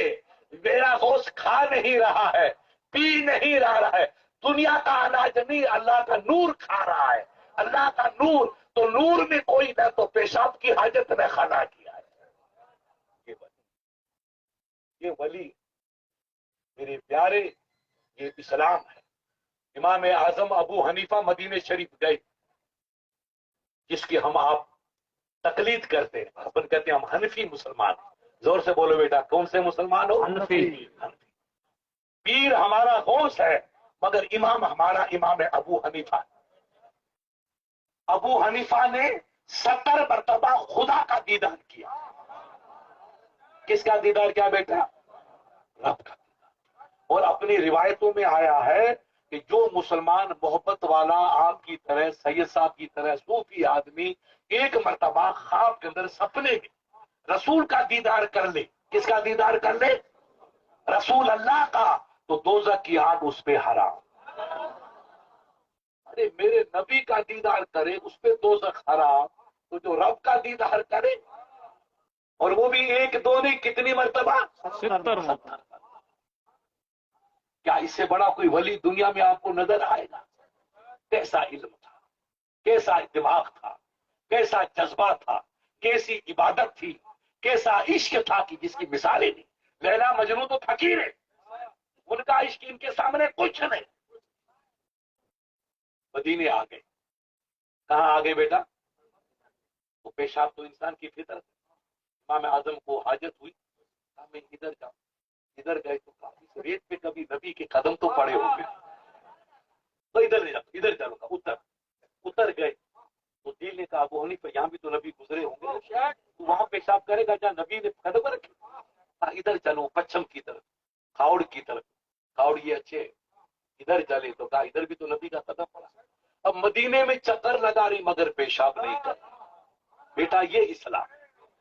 S1: میرا غوث کھا نہیں رہا ہے، پی نہیں رہا ہے، دنیا کا اناج نہیں، اللہ کا نور کھا رہا ہے، اللہ کا نور۔ تو نور میں کوئی نہ تو پیشاب کی حاجت میں خلا کیا ہے۔ یہ ولی میرے پیارے، یہ اسلام ہے۔ امام اعظم ابو حنیفہ مدینہ شریف گئے، جس کی ہم آپ تقلید کرتے ہیں، اپن کہتے ہیں ہم حنفی مسلمان ہیں۔ زور سے بولو بیٹا، کون سے مسلمان ہو؟
S2: حنفی۔
S1: پیر ہمارا غوث ہے، مگر امام ہمارا امام ابو حنیفہ ہے۔ ابو حنیفہ نے 70 مرتبہ خدا کا دیدار کیا۔ کس کا دیدار کیا بیٹا؟ رب کا۔ اور اپنی روایتوں میں آیا ہے کہ جو مسلمان محبت والا آپ کی طرح، سید صاحب کی طرح صوفی آدمی، ایک مرتبہ خواب کے اندر سپنے میں رسول کا دیدار کر لے، کس کا دیدار کر لے؟ رسول اللہ کا، تو دوزخ کی آگ اس پہ حرام۔ ارے میرے نبی کا دیدار کرے اس پہ دوزخ حرام، تو جو رب کا دیدار کرے، اور وہ بھی ایک دو نہیں، کتنی مرتبہ؟
S2: 70 مرتبہ۔
S1: کیا اس سے بڑا کوئی ولی دنیا میں آپ کو نظر آئے گا؟ کیسا علم تھا، کیسا دماغ تھا، کیسا جذبہ تھا، کیسی عبادت تھی، کیسا عشق تھا کہ جس کی مثالیں نہیں۔ لیلا مجنون تو فقیر ہے، ان کا عشق ان کے سامنے کچھ نہیں۔ مدینے آ گئے، کہاں آ گئے بیٹا؟ وہ پیشاب تو انسان کی فطرت ہے۔ امام اعظم کو حاجت ہوئی، کہا میں ادھر جاؤں، ادھر گئے تو کہا اس ریت پہ کبھی نبی کے قدم تو پڑے ہوں گے، تو ادھر نہیں جاؤ، ادھر چلو، کہا اتر گئے تو دل نے کہا ابو حنیفہ یہاں بھی تو نبی گزرے ہوں گے، تو وہاں پیشاب کرے گا جہاں نبی نے قدم رکھے؟ کہا ادھر چلو، پچھم کی طرف، کھاوڑ کی طرف، کھاوڑ یہ اچھے، ادھر چلے تو کہا ادھر بھی تو نبی کا قدم پڑا۔ اب مدینے میں چکر لگا رہی مگر پیشاب نہیں کر۔ بیٹا یہ اسلام،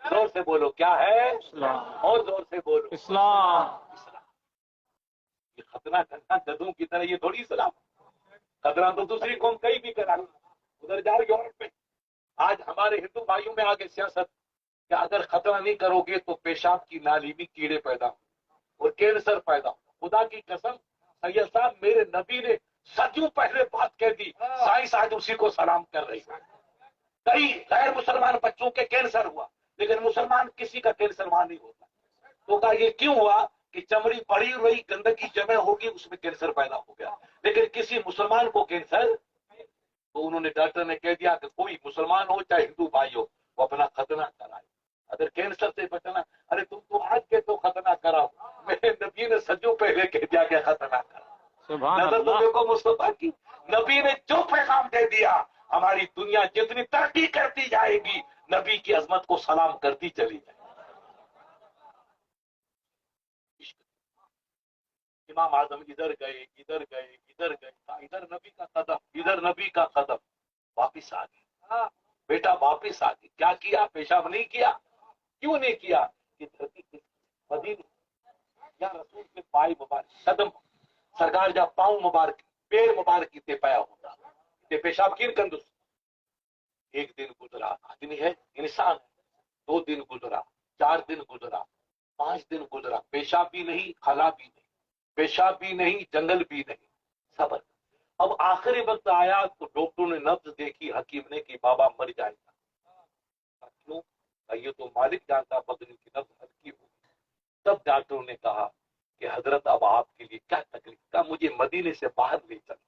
S1: زور سے بولو کیا ہے؟
S2: اسلام۔
S1: اور زور سے بولو
S2: اسلام۔
S1: اسلام۔ یہ ختنہ کرنا گدھوں کی طرح یہ تھوڑی اسلام، ختنہ تو دوسری قوم کہیں بھی کرا، ادھر جاؤ یورپ میں۔ آج ہمارے ہندو بھائیوں میں آگے سیاست کہ اگر ختنہ نہیں کرو گے تو پیشاب کی نالی میں کیڑے پیدا ہوں اور کینسر پیدا ہوں۔ خدا کی قسم سید صاحب میرے نبی نے صدیوں پہلے بات کہہ دی، سائنس آج اسی کو سلام کر رہی ہے۔ کئی غیر مسلمان بچوں کے کینسر ہوا، لیکن مسلمان کسی کا کینسر وہاں نہیں ہوتا۔ تو کہا یہ کیوں ہوا کہ چمڑی پڑی رہی، گندگی جمع ہوگی، اس میں کینسر پیدا ہو گیا، لیکن کسی مسلمان کو کینسر۔ تو انہوں نے ڈاکٹر نے کہہ دیا کہ کوئی مسلمان ہو چاہے ہندو بھائی ہو وہ اپنا ختنہ کرائے اگر کینسر سے بچنا۔ ارے تم تو آج کے تو ختنہ کراؤ، میرے نبی نے صدیوں پہلے کہہ دیا کہ ختنہ کرا۔
S2: سبحان
S1: نظر تو
S2: اللہ۔
S1: دیکھو مصطفیٰ کی، نبی نے جو پیغام دے دیا، ہماری دنیا جتنی ترقی کرتی جائے گی نبی کی عظمت کو سلام کرتی چلی جائے۔ امام اعظم ادھر گئے، ادھر گئے، ادھر گئے، ادھر نبی کا قدم، ادھر نبی کا قدم، واپس آ گئے۔ بیٹا واپس آ گئے، کیا کیا؟ پیشاب نہیں کیا۔ کیوں نہیں کیا؟ کہ دھرتی مدینے یا رسول کے پائے مبارک، قدم سرکار جا پاؤں مبارک، پیر مبارک تے پایا ہوتا تے پیشاب کین کندس۔ ایک دن گزرا، آدمی ہے، انسان ہے، 2 دن گزرا، 4 دن گزرا، 5 دن گزرا، پیشاب بھی نہیں، خلا بھی نہیں۔ پیشاب بھی نہیں، جنگل بھی نہیں، صبر۔ اب آخری وقت آیا تو ڈاکٹر نے نبض دیکھی، حکیم نے کہ بابا مر جائے گا۔ کیوں؟ یہ تو مالک جانتا بدن کی نبض ہلکی ہوگی۔ تب ڈاکٹر نے کہا کہ حضرت اب آپ کے لیے کیا تکلیف؟ کہا مجھے مدینے سے باہر لے چل،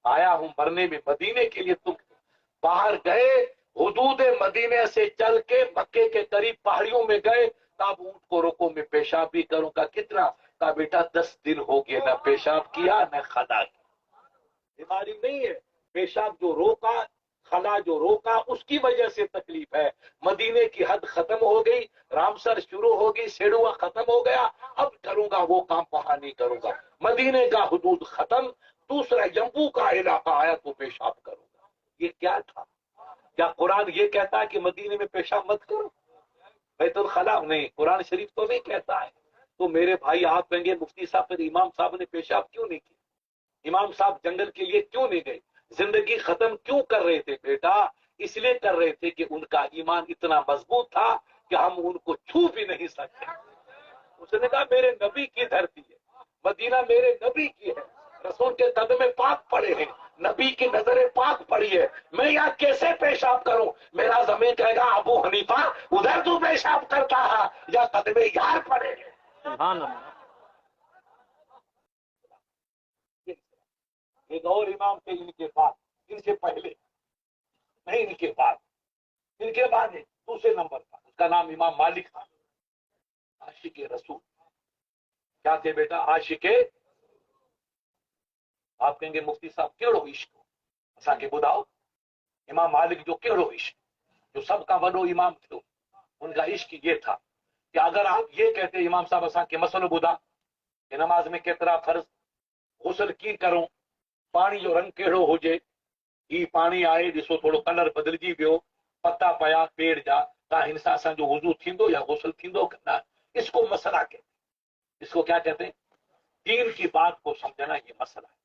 S1: آیا ہوں مرنے میں مدینے کے لیے۔ تم باہر گئے، حدود مدینے سے چل کے مکے کے قریب پہاڑیوں میں گئے، تب اونٹ کو روکو میں پیشاب بھی کروں گا۔ کتنا؟ کہا بیٹا 10 دن ہو گئے، نہ پیشاب کیا نہ خلا کی۔ بیماری نہیں ہے، پیشاب جو روکا، خلا جو روکا، اس کی وجہ سے تکلیف ہے۔ مدینے کی حد ختم ہو گئی، رامسر شروع ہو گئی، سیڑوا ختم ہو گیا، اب کروں گا وہ کام وہاں نہیں کروں گا۔ مدینے کا حدود ختم، دوسرا جمبو کا علاقہ آیا تو پیشاب کروں گا۔ یہ کیا تھا؟ کیا قرآن یہ کہتا ہے کہ مدینے میں پیشاب مت کرو؟ بیت الخلا نہیں، قرآن شریف تو نہیں کہتا ہے۔ تو میرے بھائی آپ کہیں گے مفتی صاحب پھر امام صاحب نے پیشاب کیوں نہیں کیا؟ امام صاحب جنگل کے لیے کیوں نہیں گئے؟ زندگی ختم کیوں کر رہے تھے بیٹا؟ اس لیے کر رہے تھے کہ ان کا ایمان اتنا مضبوط تھا کہ ہم ان کو چھو بھی نہیں سکتے۔ اس نے کہا میرے نبی کی دھرتی ہے، مدینہ میرے نبی کی ہے، رسول کے قدم پاک پڑے ہیں، نبی کی نظر پاک پڑی ہے، میں یہاں کیسے پیشاب کروں؟ میرا زمین کہے گا ابو حنیفہ ادھر تو پیشاب کرتا ہے یا قدم یار پڑے ہیں۔
S2: سبحان اللہ۔
S1: ایک اور امام تھے ان کے بعد، ان سے پہلے نہیں، ان کے بعد ایک دوسرے نمبر کا، اس کا نام امام مالک تھا، عاشق رسول۔ کیا تھے بیٹا؟ عاشق۔ آپ کہیں گے مفتی صاحب کیڑو عشق اسا کے بداؤ؟ امام مالک جو کیڑو عشق، جو سب کا وڈو امام تھے، ان کا عشق یہ تھا کہ اگر آپ یہ کہتے امام صاحب اسا کے مسئلو بدا کہ نماز میں کترا فرض، غسل کی کروں، پانی جو رنگ کیڑو ہوجے، ہی پانی آئے ڈسو تھوڑو کلر بدلجی ویو، پتا پیا پیڑ جا، تا ہنسا سا جو وضو تھیندو یا غسل تھیندو کرنا، اس کو مسئلہ کہتے ہیں۔ اس کو کیا کہتے ہیں؟ دین کی بات کو سمجھنا یہ مسئلہ ہے۔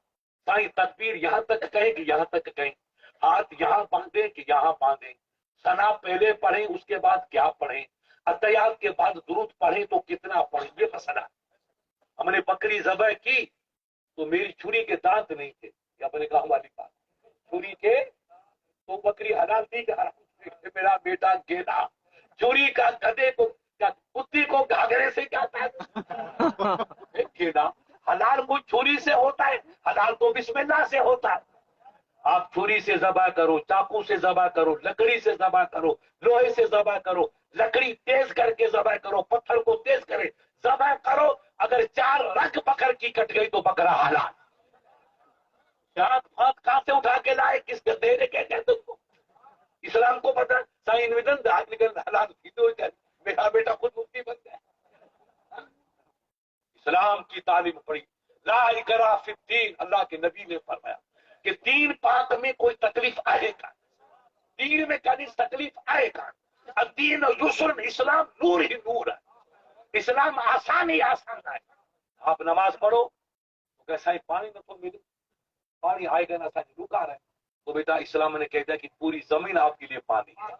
S1: سائیں تکبیر یہاں تک کہیں کہ یہاں تک کہیں، ہاتھ یہاں باندھیں کہ یہاں باندھیں، ثنا پہلے پڑھیں اس کے بعد کیا پڑھیں، اتحیات کے بعد درود پڑھیں تو کتنا پڑھیں، یہ مسئلہ ہے۔ ہم نے بکری ذبح کی تو میری چھری کے دانت نہیں تھے، یہ اپنے گاؤں والی بات، چھری کے تو بکری حلال تھی کہ حرام تھی؟ میرا بیٹا گیلا چھری کا گدے کو کیا کتی کو گھاگرے سے کیا تھا؟ گیلا حلال کوئی چھری سے ہوتا ہے؟ حلال تو بسم اللہ سے ہوتا ہے۔ آپ چھری سے ذبح کرو، چاقو سے ذبح کرو، لکڑی سے ذبح کرو، لوہے سے ذبح کرو، لکڑی تیز کر کے ذبح کرو، پتھر کو تیز کرے ذبح کرو، اگر 4 رگ بکر کی کٹ گئی تو بکرا حلال۔ جات بات کہاں سے اٹھا کے لائے؟ کس کے دینے کے کہتے کو؟ اسلام کو پتہ سائن ودن دھات نکل حلال کی تو میرا بیٹا خود مفتی بن گیا۔ اسلام کی تعلیم پڑھی، لا اکراہ فی الدین، اللہ کے نبی نے فرمایا کہ دین پاک میں کوئی تکلیف آئے گا، دین میں کبھی تکلیف آئے گا۔ الدین یسر، اسلام نور ہی نور ہے، اسلام آسان ہی آسان ہے۔ آپ نماز پڑھو تو کیسا ہی پانی نہ تو ملے، پانی آئے گا نہ ساتھ رکا رہے تو بیٹا اسلام نے کہتا ہے کہ پوری زمین آپ کے لیے پانی ہے۔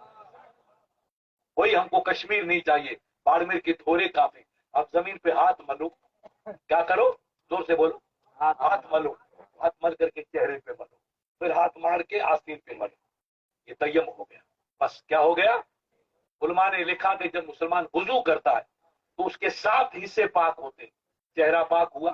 S1: وہی ہم کو کشمیر نہیں چاہیے، باڑمیر کے تھوڑے کافی۔ اب زمین پہ ہاتھ ملو، کیا کرو؟ زور سے بولو، ہاتھ ملو، ہاتھ مل کر کے چہرے پہ ملو، پھر ہاتھ مار کے آستین پہ ملو، یہ تیم ہو گیا۔ بس کیا ہو گیا؟ علماء نے لکھا کہ جب مسلمان وضو کرتا ہے تو اس کے 7 حصے پاک ہوتے ہیں، چہرہ پاک ہوا،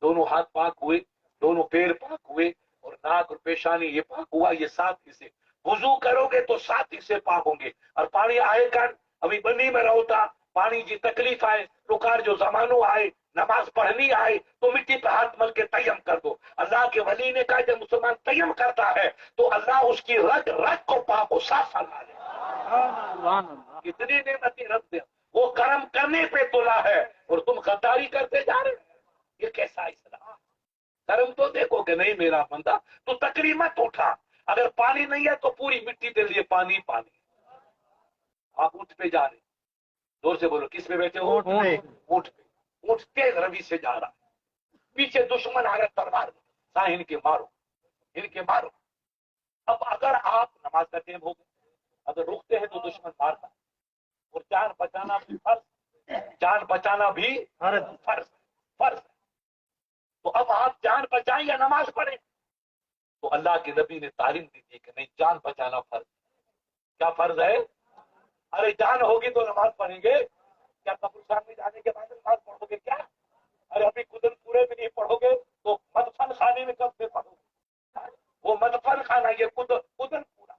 S1: دونوں ہاتھ پاک ہوئے، دونوں پیر پاک ہوئے، اور ناک اور پیشانی یہ پاک ہوا، یہ 7 حصے۔ وضو کرو گے تو 7 حصے پاک ہوں گے۔ اور پانی آئے کر ابھی بنی میں رہتا، پانی جی تکلیف آئے، رکار جو زمانوں آئے، نماز پڑھنی آئے تو مٹی پہ ہاتھ مل کے تیم کر دو۔ اللہ کے ولی نے کہا جب مسلمان تیم کرتا ہے تو اللہ اس کی رگ رگ کو پاک و صاف فرما لے۔
S2: سبحان اللہ۔
S1: کتنی نعمتیں رب دے، وہ کرم کرنے پہ تلا ہے اور تم غداری کرتے جا رہے ہو۔ یہ کیسا اسلام؟ کرم تو دیکھو کہ نہیں میرا بندہ تو تکلیف مت اٹھا، اگر پانی نہیں ہے تو پوری مٹی کے لیے پانی پانی۔ آپ اونٹ پہ جا رہے، زور سے بولو کس پہ بیٹھے ہو؟
S2: اونٹ پہ۔
S1: اونٹ پہ۔ اونٹ تیز روی سے جا رہا ہے، پیچھے دشمن آ رہا تلوار، ان کے مارو، ان کے مارو۔ اب اگر آپ نماز کا ٹائم ہو گیا، اگر رکتے ہیں تو دشمن مارتا ہے، اور جان بچانا بھی فرض، جان بچانا بھی فرض فرض ہے۔ تو اب آپ جان بچائیں یا نماز پڑھیں؟ تو اللہ کے نبی نے تعلیم دی تھی کہ نہیں، جان بچانا فرض. کیا فرض ہے؟ ارے جان ہوگی تو نماز پڑھیں گے. کیا قبرستان میں جانے کے بعد نماز پڑھو گے کیا؟ ارے ابھی کدن پورے میں نہیں پڑھو گے تو مدفن خانے میں کب سے پڑھو گے؟ وہ مدفن خانہ، یہ کدن پورا.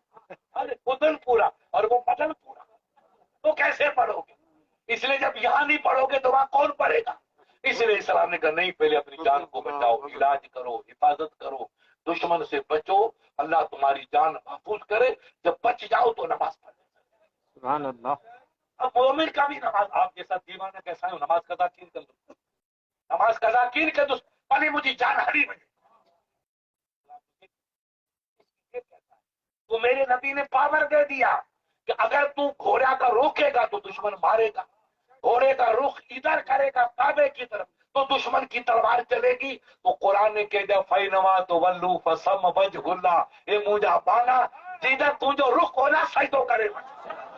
S1: ارے کدن پورا اور وہ مدن پورا، تو کیسے پڑھو گے؟ اس لیے جب یہاں نہیں پڑھو گے تو وہاں کون پڑھے گا؟ اس لیے اسلام نے کہا نہیں، پہلے اپنی جان کو بچاؤ، علاج کرو، حفاظت کرو، دشمن سے بچو، اللہ تمہاری جان محفوظ کرے. جب بچ جاؤ تو نماز پڑھو.
S2: سبحان اللہ.
S1: اب مومن کا بھی نماز، آپ جیسا دیوانہ کیسا ہے، نماز قضا کین کر دو، نماز قضا کین کر دو، پہلے مجھے جان ہری بنے. تو میرے نبی نے پاور دے دیا کہ اگر تو گھوڑا کا روکے گا تو دشمن مارے گا، گھوڑے کا رخ ادھر کرے گا کعبے کی طرف تو دشمن کی تلوار چلے گی. تو قرآن نے کہہ دیا فَإِنَّمَا تُوَلُّوا فَثَمَّ وَجْهُ اللَّهِ، اے مجھا بانا جدھر تو جو رخ ہونا سجدوں کرے گا.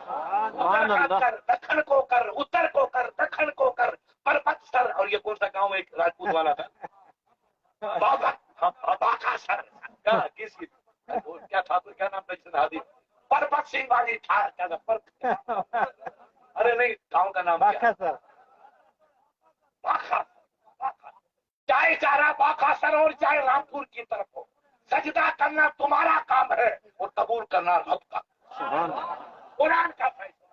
S2: سبحان اللہ.
S1: کر دکھن کو کر، اتر کو کر، دکھن کو کر، پربت سر. اور یہ کون سا گاؤں ایک راجپوت والا تھا، باقا سر. کس کی کیا ٹھاکر کیا نام تھا؟ پربت سنگھ والی تھا کیا تھا؟ ارے نہیں، گاؤں کا نام کیا؟
S2: سر.
S1: باقا. چاہے چارہ باقا سر اور چاہے رامپور کی طرف ہو، سجدہ کرنا تمہارا کام ہے اور قبول کرنا رب کا.
S2: سبحان اللہ.
S1: قرآن کا فیصلہ.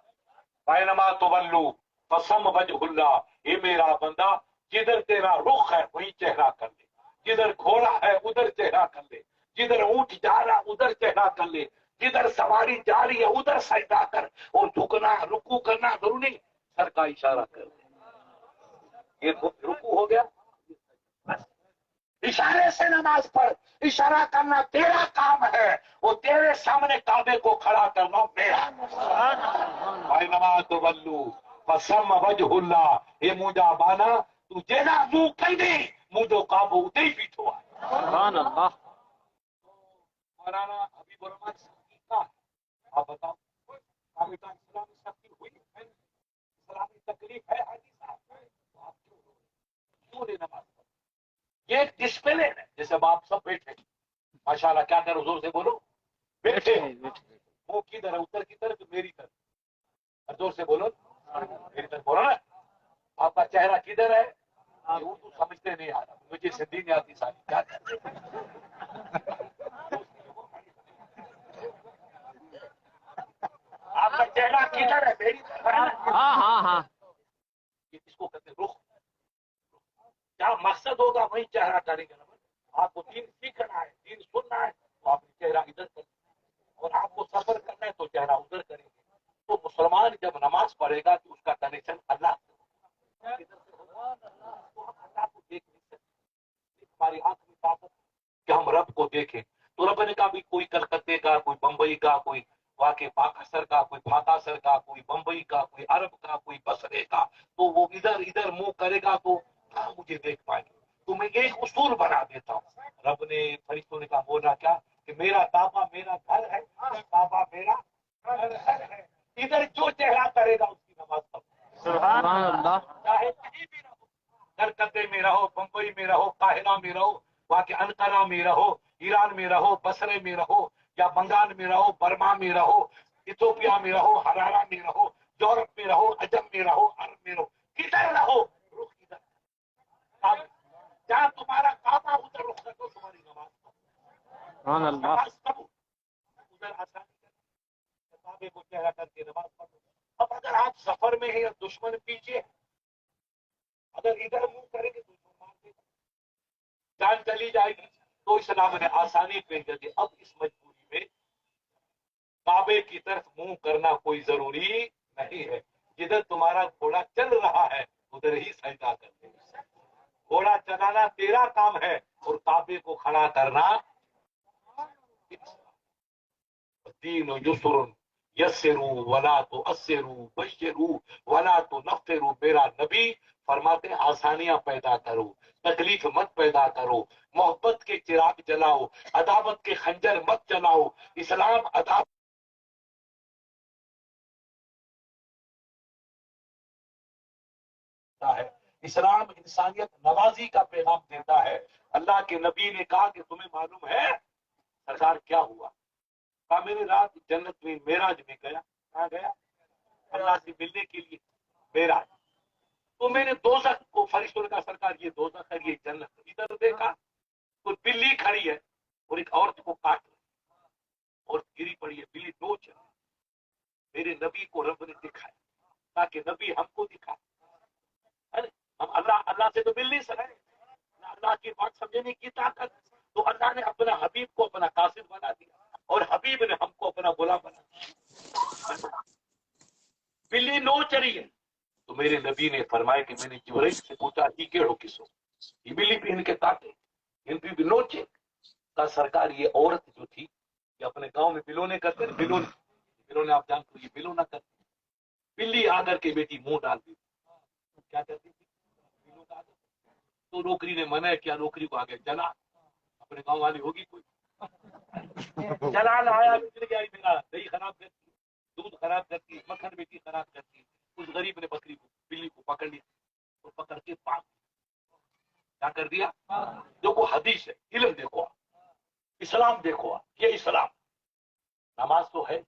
S1: فَإِنَّمَا تُوَلُّوا فَثَمَّ وَجْهُ اللَّهِ، اے میرا بندہ جدھر تیرا رخ ہے وہی چہرہ کر لے، جدھر گھوڑا ہے ادھر چہرہ کر لے، جدھر اونٹ جا رہا ادھر چہرہ کر لے، جدھر سواری جا رہی ہے ادھر سجدہ کر، اور جھکنا رکوع کرنا ضروری نہیں، سر کا اشارہ کر دے. یہ رکوع ہو گیا. اشارے سے نماز پڑھ، اشارہ کرنا تیرا کام ہے، وہ تیرے سامنے کعبے کو کھڑا کرنا میرا. فَإِنَّمَا تُوَلُّوا فَثَمَّ وَجْهُ اللَّهِ، اے مجھا بانا تو جینا منہ کہہ دے مجھو کعبہ ادھے ہی بیٹھو ہے.
S2: سبحان اللہ.
S1: مولانا حبیب الرحمان صاحب کا آپ بتاؤ، اسلامی سختی ہوئی ہے، اسلامی تکلیف ہے حاجی صاحب، تو آپ کیوں نہیں نماز پڑھتے؟ یہ ایک ڈسپلن ہے. جیسے اب آپ سب بیٹھے ماشاءاللہ، کیا کرو زور سے بولو، بیٹھے منہ کی طرح اتر کی طرف میری طرف، اور زور سے بولو میری طرف بولو نا. آپ کا چہرہ کدھر ہے؟ یہ اردو سمجھتے نہیں آ رہا، مجھے سندھی نہیں آتی ساری. کیا کرتے آپ کا چہرہ کدھر ہے؟ میری طرف ہے نا.
S2: ہاں ہاں ہاں.
S1: اس کو کہتے رخ. کیا مقصد ہوگا وہی چہرہ کریں گے نا. آپ کو دین سیکھنا ہے، دین سننا ہے تو آپ چہرہ ادھر کریں گے، اور آپ کو سفر کرنا ہے تو چہرہ ادھر کریں گے. تو مسلمان جب نماز پڑھے گا تو اس کا کنیکشن اللہ سے ہوگا. تو ہم اللہ کو دیکھ نہیں سکتے. ہماری آنکھ میں طاقت کہ ہم رب کو دیکھیں. تو رب نے کہا بھی کوئی کلکتے کا، کوئی بمبئی کا، کوئی واقع پاکستان کا، کوئی ڈھاکہ سر کا، کوئی بمبئی کا، کوئی عرب کا، کوئی بصرے کا، تو وہ ادھر ادھر منہ کرے گا تو کہاں مجھے دیکھ پائیں گے. تو میں ایک اصول بنا دیتا ہوں. رب نے فرشتوں نے کہا بولا کیا کہ میرا کعبہ میرا گھر ہے، کعبہ میرا گھر ہے، ادھر جو چہرہ کرے گا اس کی نماز پڑھو.
S2: سبحان اللہ.
S1: چاہے کہیں بھی رہو، کلکتے میں رہو، بمبئی میں رہو، قاہرہ میں رہو، واقع انقرہ میں رہو، ایران میں رہو، بصرے میں رہو، یا بنگال میں رہو، برما میں رہو، ایتھوپیا میں رہو، ہرارا میں رہو، یورپ میں رہو، عجم میں رہو، عرب میں رہو، کدھر رہو رخ ادھر. جہاں تمہارا کعبہ ادھر رخ کر دو، تمہاری نماز پڑھو.
S2: سبحان اللہ.
S1: نماز پڑھو ادھر آسانی کرو، کعبے کو چہرہ کر کے نماز پڑھو. اب اگر آپ سفر میں ہیں اور دشمن پیچھے، اگر ادھر منہ کریں گے تو دشمن مار دے گا، جان چلی جائے گی. تو اسلام نے آسانی پیش کر دی. اب اس مجبوری میں کعبے کی طرف منہ کرنا کوئی ضروری نہیں ہے. جدھر تمہارا گھوڑا چل رہا ہے ادھر ہی سجدہ کر دے. گھوڑا چلانا تیرا کام ہے اور کعبے کو کھڑا کرنا. دین یسر یسروا ولا تؤثروا بشروا ولا تنفروا. میرا نبی فرماتے ہیں آسانیاں پیدا کرو، تکلیف مت پیدا کرو، محبت کے چراغ جلاؤ، عداوت کے خنجر مت چلاؤ. اسلام عداوت ہے، اسلام انسانیت نوازی کا پیغام دیتا ہے. اللہ کے نبی نے کہا کہ تمہیں معلوم ہے سرکار کیا ہوا؟ کہا میں نے رات جنت میں معراج میں گیا. کہاں گیا؟ اللہ سے ملنے کے لیے معراج. تو میں نے دوزخ کو فرشتوں نے کہا سرکار یہ دوزخ ہے یہ جنت. ادھر دیکھا تو بلی کھڑی ہے اور ایک عورت کو کاٹ رہی ہے. عورت گری پڑی ہے, بلی نوچ رہی ہے. میرے نبی کو رب نے دکھایا تاکہ نبی ہم کو دکھائے. ہم اللہ سے تو مل نہیں سکتے, اللہ کی بات سمجھنے کی طاقت. تو اللہ نے اپنا حبیب کو اپنا قاصد بنا دیا اور حبیب نے ہم کو اپنا غلام بنا دیا. بلی نوچ رہی ہے تو میرے نبی نے فرمایا کہ میں نے جبرائیل سے پوچھا ہی کیڑو کسو یہ بلی بھی ان کے کاٹے ان بھی نوچے. کا سرکار یہ عورت جو تھی یہ اپنے گاؤں میں بلونے کرتے بلونے آپ جانتے ہو یہ بلونا کرتے. بلی آ کر کے بیٹی منہ ڈال دی. کیا کرتی تھی؟ تو نوکری نے منع کیا, نوکری کو آگے جلا. اپنے گاؤں والی ہوگی کوئی جلا لایا بچڑ گیا میرا دہی خراب کرتی دودھ خراب کرتی مکھن بیٹی خراب کرتی. اس غریب نے بکری کو بلی کو پکڑ لیا اور پکڑ کے پاک کیا کر دیا. دیکھو حدیث ہے, علم دیکھو, اسلام دیکھو. یہ اسلام نماز تو ہے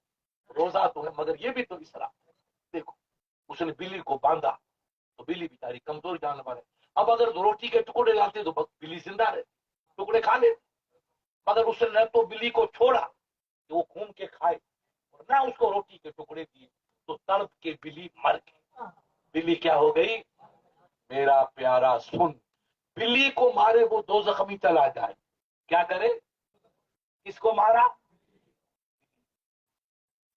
S1: روزہ تو ہے مگر یہ بھی تو اسلام. دیکھو اس نے بلی کو باندھا تو بلی بیچاری کمزور جانور ہے. اب اگر روٹی کے ٹکڑے لاتے تو بلی زندہ رہے ٹکڑے کھا لے. مگر اس نے تو بلی کو چھوڑا کہ وہ گھوم کے کھائے اور نہ اس کو روٹی کے ٹکڑے دیے تو تڑپ کے بلی مر گئی. بلی کیا ہو گئی؟ میرا پیارا سن, بلی کو مارے وہ دوزخ میں چلا جائے. کیا کرے؟ کس کو مارا؟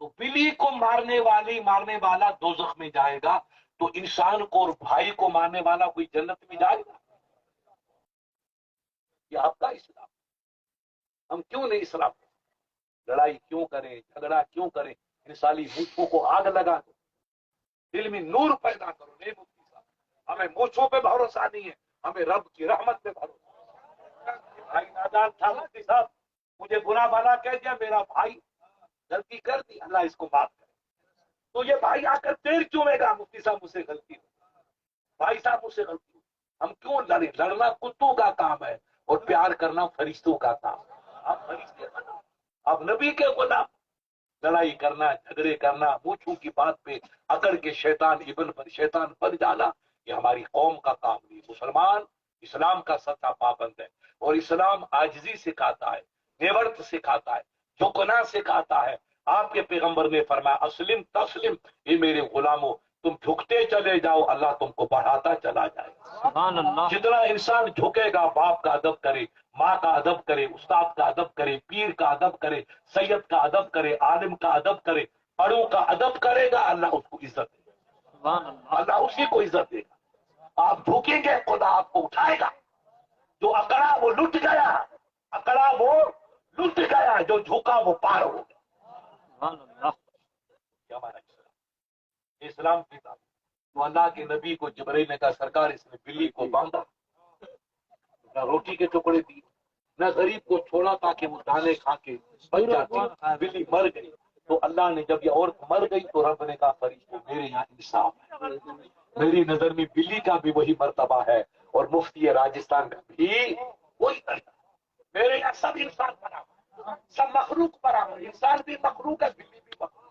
S1: تو بلی کو مارنے والا دوزخ میں جائے گا تو انسان کو اور بھائی کو مارنے والا کوئی جنت میں جائے گا؟ یہ آپ کا اسلام. ہم کیوں نہیں اسلام کریں؟ لڑائی کیوں کریں, جھگڑا کیوں کریں؟ ان سالی مونچھوں کو آگ لگا دو, دل میں نور پیدا کرو. نہیں مفتی صاحب, ہمیں مونچھوں پہ بھروسہ نہیں ہے, ہمیں رب کی رحمت پہ بھروسہ. بھائی نادان تھا مفتی صاحب, مجھے برا بھلا کہہ دیا, میرا بھائی غلطی کر دی, اللہ اس کو معاف کرے. تو یہ بھائی آ کر پیر چومے گا مفتی صاحب مجھ سے غلطی ہو, بھائی صاحب مجھ سے غلطی ہو. ہم کیوں لڑیں؟ لڑنا کتوں کا کام ہے اور پیار کرنا فرشتوں کا کام ہے. آپ فرشتے بنو, آپ نبی کے غلام. لڑائی کرنا, جھگڑے کرنا, مونچھوں کی بات پہ اکڑ کے شیطان بن جانا, یہ ہماری قوم کا کام نہیں. مسلمان اسلام کا سچا پابند ہے اور اسلام عاجزی سکھاتا ہے, نیورت سکھاتا ہے, جھکنا سکھاتا ہے. آپ کے پیغمبر نے فرمایا اسلم تسلم, یہ میرے غلاموں تم جھکتے چلے جاؤ اللہ تم کو بڑھاتا چلا جائے.
S2: سبحان اللہ.
S1: جتنا انسان جھکے گا, باپ کا ادب کرے, ماں کا ادب کرے, استاد کا ادب کرے, پیر کا ادب کرے, سید کا ادب کرے, عالم کا ادب کرے, بڑوں کا ادب کرے گا, اللہ اس کو عزت دے گا.
S2: سبحان اللہ.
S1: اللہ اسی کو عزت دے گا. آپ جھکیں گے خدا آپ کو اٹھائے گا. جو اکڑا وہ لٹ گیا, اکڑا وہ لٹ گیا, جو جھکا وہ پار ہو گیا.
S2: سبحان اللہ.
S1: یہ ہمارا اسلام کی تعلیم. تو اللہ کے نبی کو جبرائیل نے کہا سرکار اس نے بلی کو باندھا, نہ روٹی کے ٹکڑے دیے, نہ غریب کو چھوڑا تاکہ وہ دانے کھا کے بچ جاتی, بلی مر گئی. تو اللہ نے جب یہ عورت مر گئی تو رب نے کہا فرشتے میرے یہاں انصاف ہے, میری نظر میں بلی کا بھی وہی مرتبہ ہے اور مفتی راجستھان کا بھی وہی درجہ. میرے یہاں سب انسان برابر, سب مخلوق برابر. انسان بھی مخلوق ہے, بلی بھی مخلوق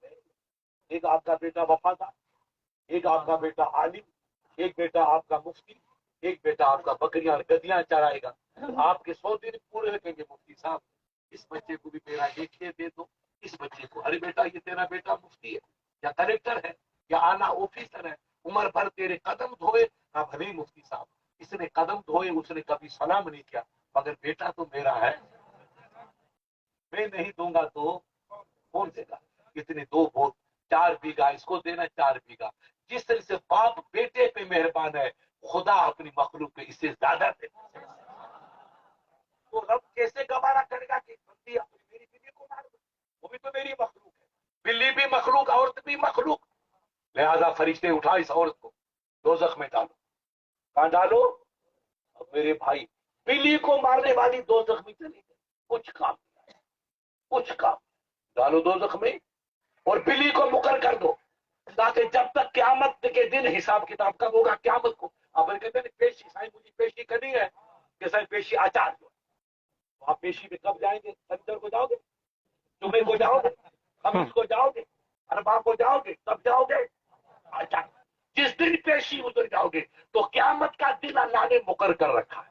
S1: ہے. ایک آپ کا بیٹا وفادار, ایک آپ کا بیٹا عالم, ایک بیٹا آپ کا مفتی, ایک بیٹا آپ کا بکریاں گدیاں چرائے گا. آپ کے 100 دن پورے لگیں گے مفتی صاحب اس بچے کو بھی میرا ایک دے دو, اس بچے کو. ارے بیٹا یہ تیرا بیٹا مفتی ہے یا کلیکٹر ہے یا اعلیٰ آفیسر ہے, عمر بھر تیرے قدم دھوئے. ہاں بھلے مفتی صاحب اس نے قدم دھوئے, اس نے کبھی سلام نہیں کیا, مگر بیٹا تو میرا ہے. میں نہیں دوں گا تو کون دے گا؟ اتنے 2 ووٹ, 4 بیگھا اس کو دینا, 4 بیگھا. جس طرح سے باپ بیٹے پہ مہربان ہے, خدا اپنی مخلوق پہ اس سے زیادہ دے. تو رب کیسے گوارا کرے گا کہ بندی اپنی میری بلی کو مار دو؟ وہ بھی تو میری مخلوق ہے. بلی بھی مخلوق, عورت بھی مخلوق. لہذا فرشتے اٹھا اس عورت کو دوزخ میں ڈالو. کہاں ڈالو؟ اب میرے بھائی بلی کو مارنے والی دوزخ میں چلی گئی, کچھ کام نہیں, کچھ کام. ڈالو دوزخ میں اور بلی کو مقرر کر دو تاکہ جب تک قیامت کے دن حساب کتاب کب ہوگا؟ قیامت کو. آپ کہتے ہیں پیشی سائیں مجھے پیشی کرنی ہے کہ سائیں پیشی آچار جو ہے. تو آپ پیشی پہ کب جائیں گے؟ سنیچر کو جاؤ گے؟ جمعے کو جاؤ گے؟ خمیس کو جاؤ گے؟ اربع کو جاؤ گے؟ کب جاؤ گے؟ اچھا، جس دن پیشی اتر جاؤ گے تو قیامت کا دن اللہ نے مقرر کر رکھا ہے.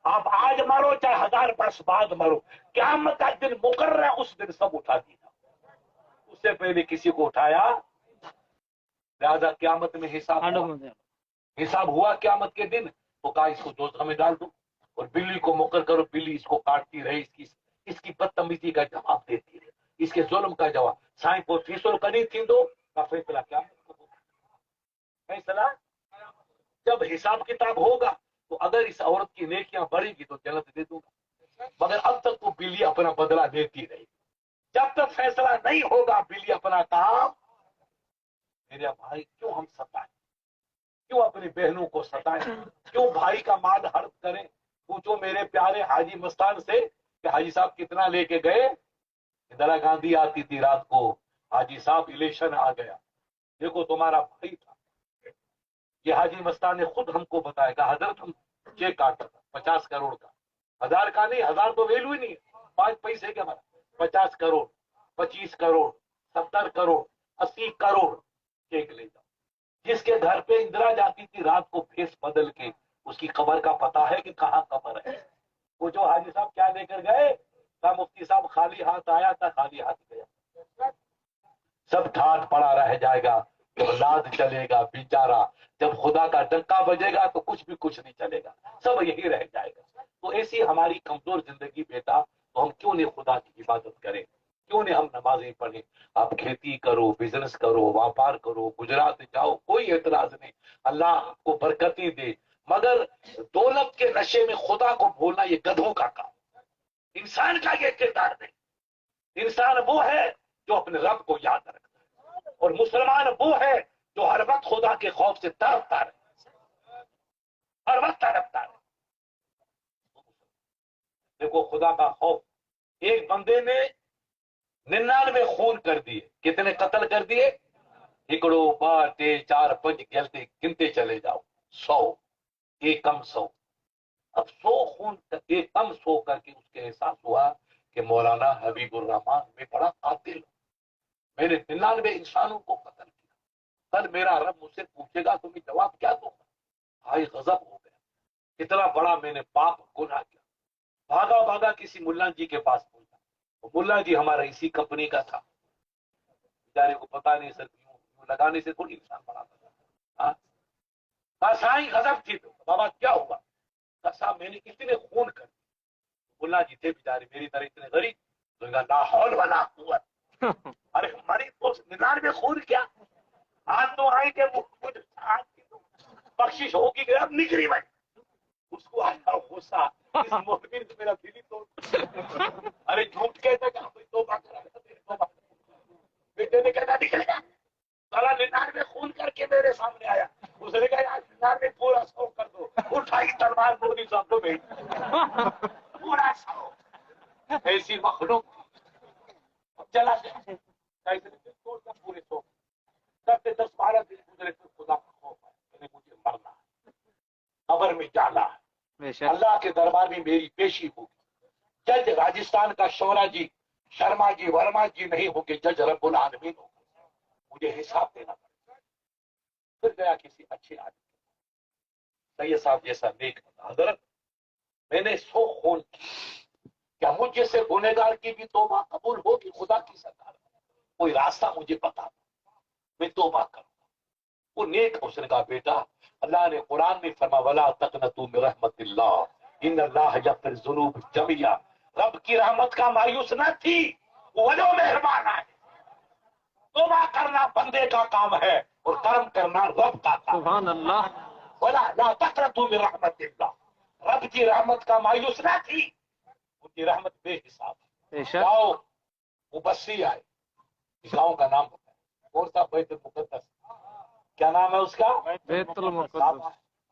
S1: آپ آج مرو چاہے 1000 برس بعد مرو، قیامت کا دن مقرر ہے، اس دن سب اٹھا دینا. اس سے پہلے کسی کو اٹھایا؟ لہذا قیامت میں حساب ہوا قیامت کے دن تو کہا اس کو دوزخ میں ڈال دو اور بلی کو مقرر کرو، بلی اس کو کاٹتی رہے، اس کی بدتمیزی کا جواب دیتی رہے، اس کے ظلم کا جواب. سائیں کو فیصل کرنی تھی دو کا فیصلہ کیا فیصلہ جب حساب کتاب ہوگا تو اگر اس عورت کی نیکیاں بڑھے گی تو جنت دے دوں گا، مگر اب تک وہ بلی اپنا بدلہ دیتی رہی. جب تک فیصلہ نہیں ہوگا بلی اپنا کام. میرے بھائی کیوں ہم ستائیں، کیوں اپنی بہنوں کو ستائیں، کیوں بھائی کا مال ہڑپ کریں؟ پوچھو میرے پیارے حاجی مستان سے کہ حاجی صاحب کتنا لے کے گئے؟ اندرا گاندھی آتی تھی رات کو، حاجی صاحب الیکشن آ گیا، دیکھو تمہارا بھائی تھا. یہ حاجی مستان نے خود ہم کو بتایا کہ حضرت ہم چیک کاٹا تھا 50 کروڑ کا، 1000 کا نہیں، 1000 تو ویلو ہی نہیں ہے، 5 پیسے کے بعد 50 کروڑ 25 کروڑ 70 کروڑ 80 کروڑ چیک لے جاؤ. جس کے گھر پہ اندرا جاتی تھی رات کو فیس بدل کے، اس کی قبر کا پتہ ہے کہ کہاں قبر ہے؟ وہ جو حاجی صاحب کیا لے کر گئے؟ کہا مفتی صاحب خالی ہاتھ آیا تھا خالی ہاتھ گیا. سب ٹھاٹ پڑا رہ جائے گا، جب لاد چلے گا بیچارہ، جب خدا کا ڈنکا بجے گا تو کچھ نہیں چلے گا، سب یہی رہ جائے گا. تو ایسی ہماری کمزور زندگی بیٹا، تو ہم کیوں نہیں خدا کی عبادت کریں؟ کیوں نہیں ہم نمازیں پڑھیں؟ آپ کھیتی کرو، بزنس کرو، واپار کرو، گجرات جاؤ، کوئی اعتراض نہیں، اللہ آپ کو برکتیں دے، مگر دولت کے نشے میں خدا کو بھولنا یہ گدھوں کا کام. انسان کا یہ کردار نہیں. انسان وہ ہے جو اپنے رب کو یاد رکھتا ہے، اور مسلمان وہ ہے جو ہر وقت خدا کے خوف سے تڑپتا رہے، ہر وقت تڑپتا رہے. دیکھو خدا کا خوف، ایک بندے نے 99 خون کر دیے. کتنے قتل کر دیے؟ ہکڑو 2 3 4 5 گنتے چلے جاؤ، 100 ایک کم 100. اب 100 خون ایک کم 100 کر کے اس کے احساس ہوا کہ مولانا حبیب الرحمان میں بڑا قاتل ہوں، میں نے 99 انسانوں کو قتل کیا، کل میرا رب مجھ سے پوچھے گا تو میں جواب کیا دوں گا؟ بھائی غضب ہو گیا، اتنا بڑا میں نے پاپ گناہ کیا. بھاگا بھاگا کسی ملا جی کے پاس پہنچا، ملا جی ہمارا اسی کمپنی کا تھا، بیچارے کو پتا نہیں سر یوں لگانے سے تھوڑی انسان بڑا تھا. سائیں غضب تھی تو بابا کیا ہوا؟ صاحب میں نے اتنے خون کر دی. ملا جی تھے بیچارے میری طرح اتنے غریب، تو کہا لا حول ولا قوت. ارے ہماری تو 99 خون کیا، آج تو آئے کہ بخشش ہوگی کہ اب نکلی بھائی. اس کو آیا غصہ، اس مخبر سے میرا دل ہی توڑ. ارے جھوٹ کہتا کہ توبہ کرا، بیٹے نے کہنا نکلے گا سالا 99 خون کر کے میرے سامنے آیا. اس نے کہا یار 99 پورا 100 کر دو، اٹھائی تلوار مودی صاحب کو بھیج پورا 100. ایسی مخلوق چلا گیا پورے 100 کرتے 10 12 دن گزرے تو خدا کا خوف ہے، مجھے مرنا ہے، قبر میں جانا ہے، اللہ کے دربار میں میری پیشی ہوگی. جج راجستھان کا شورا جی شرما جی ورما جی نہیں ہوگے، جج رب العالمین ہوگا، مجھے حساب دینا پڑے گا. پھر گیا کسی اچھے آدمی سید صاحب جیسا نیک حضرت، میں نے 100 خون کی، کیا مجھ جیسے گنہگار کی بھی توبہ قبول ہوگی؟ خدا کی سرکار کوئی راستہ مجھے بتا، میں توبہ کروں گا. وہ نیک اس نے کہا بیٹا اللہ نے قرآن میں فرما ولا تقنطوا من رحمت اللہ ان اللہ یغفر الذنوب جميعا. رب کی رحمت کا مایوس نہ تھی، وہ جو مہربان ہے. توبہ کرنا بندے کا کام ہے اور کرم کرنا رب کا کام.
S2: سبحان اللہ.
S1: ولا لا تقنطوا من رحمت اللہ، رب کی رحمت کا مایوس نہ تھی، ان کی رحمت بے حساب ہے. جاؤ مبصری آئے، گاؤں کا نام بتایا کون سا؟ بیت المقدس. کیا نام ہے اس کا؟
S2: بیت المقدس.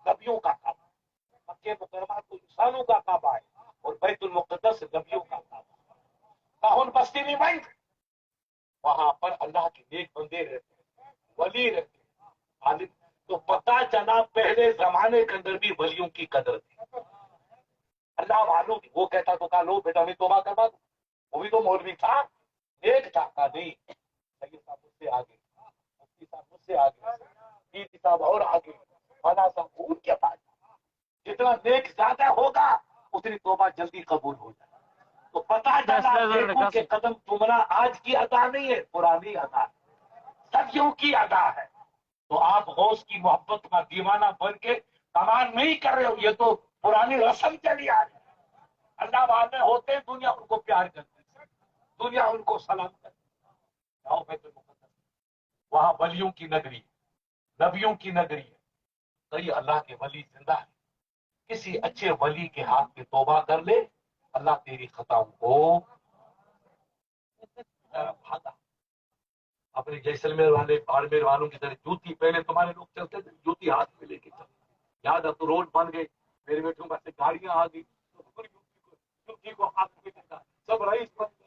S1: نبیوں کا کعبہ. مکہ مکرمہ تو انسانوں کا کعبہ ہے اور بیت المقدس نبیوں کا کعبہ. کہن بستی نہیں بند، وہاں پر اللہ کے نیک بندے رہتے ہیں، ولی رہتے ہیں، عالم. پتا چلا پہلے زمانے کے اندر بھی ولیوں کی قدر تھی. اللہ معلوم وہ کہتا تو کہا لو بیٹا میں توبہ کروا دوں. وہ بھی تو مولوی تھا ایک تھا کہا نہیں سید صاحب مجھ سے آگے مفتی صاحب مجھ سے آگے پیر صاحب اور آگے فلاں صاحب ان کے پاس جتنا نیک زیادہ ہوگا اتنی توبہ جلدی قبول ہو جائے. تو پتا چلا نیکوں کے قدم چومنا آج کی ادا نہیں ہے پرانی ادا ہے صدیوں کی ادا ہے. تو آپ غوث کی محبت کا دیوانہ بن کے کمان نہیں کر رہے ہو یہ تو پرانی رسم چلی آ رہی ہے. اللہ والے ہوتے دنیا ان کو پیار کرتی دنیا ان کو سلام کرتی. جاؤ بیت المقدس وہاں ولیوں کی نگری ہے نبیوں کی نگری ہے. کئی اللہ کے ولی زندہ ہے. کسی اچھے ولی کے ہاتھ میں توبہ کر لے اللہ تیری خطاؤں کو بھاگا. اپنے جیسلمیر والے باڑمیر والوں کی طرح جوتی پہلے تمہارے لوگ چلتے تھے جوتی ہاتھ میں لے کے چلتے یاد اب تو روڈ بن گئے میرے بیٹوں پاس گاڑیاں آ گئی جوتی کو ہاتھ میں دیتا سب رئیس بن گئے.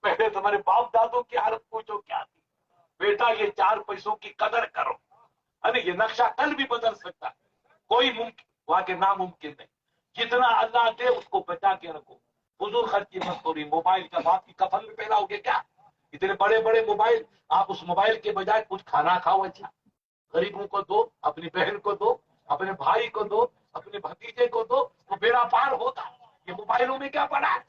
S1: پہلے تمہارے باپ دادوں کی حالت پوچھو کیا تھی. بیٹا یہ 4 پیسوں کی قدر کرو. ارے یہ نقشہ کل بھی بدل سکتا ہے کوئی ممکن وہاں کے ناممکن نہیں. جتنا اللہ دے اس کو بچا کے رکھو. فضول خرچی مت ہو رہی. موبائل کا باپ کی کفن میں پہنا ہوگے کیا اتنے بڑے بڑے موبائل. آپ اس موبائل کے بجائے کچھ کھانا کھاؤ اچھا غریبوں کو دو اپنی بہن کو دو اپنے بھائی کو دو اپنے بھتیجے کو دو تو بیڑا پار ہوتا. یہ موبائلوں میں کیا پڑا ہے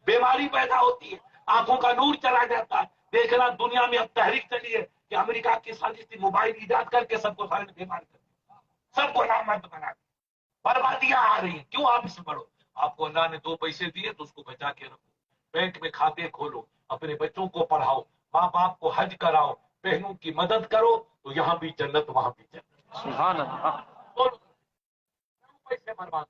S1: بیماری پیدا ہوتی ہے آنکھوں کا نور چلا جاتا ہے. دیکھنا دنیا میں اب تحریک چلی ہے کہ امریکہ کی سازش تھی موبائل ایجاد کر کے سب کو سارے بیمار کر سب کو نامرد بنا دیا. بربادیاں آ رہی ہیں کیوں آپ اس سے بڑھو. آپ کو اللہ نے 2 پیسے دیے تو اس کو بچا کے رکھو. بینک میں کھاتے کھولو اپنے بچوں کو پڑھاؤ ماں باپ کو حج کراؤ بہنوں کی مدد کرو تو یہاں بھی جنت وہاں بھی جنت.
S2: سبحان اللہ.
S1: بولو، کیوں پیسے برباد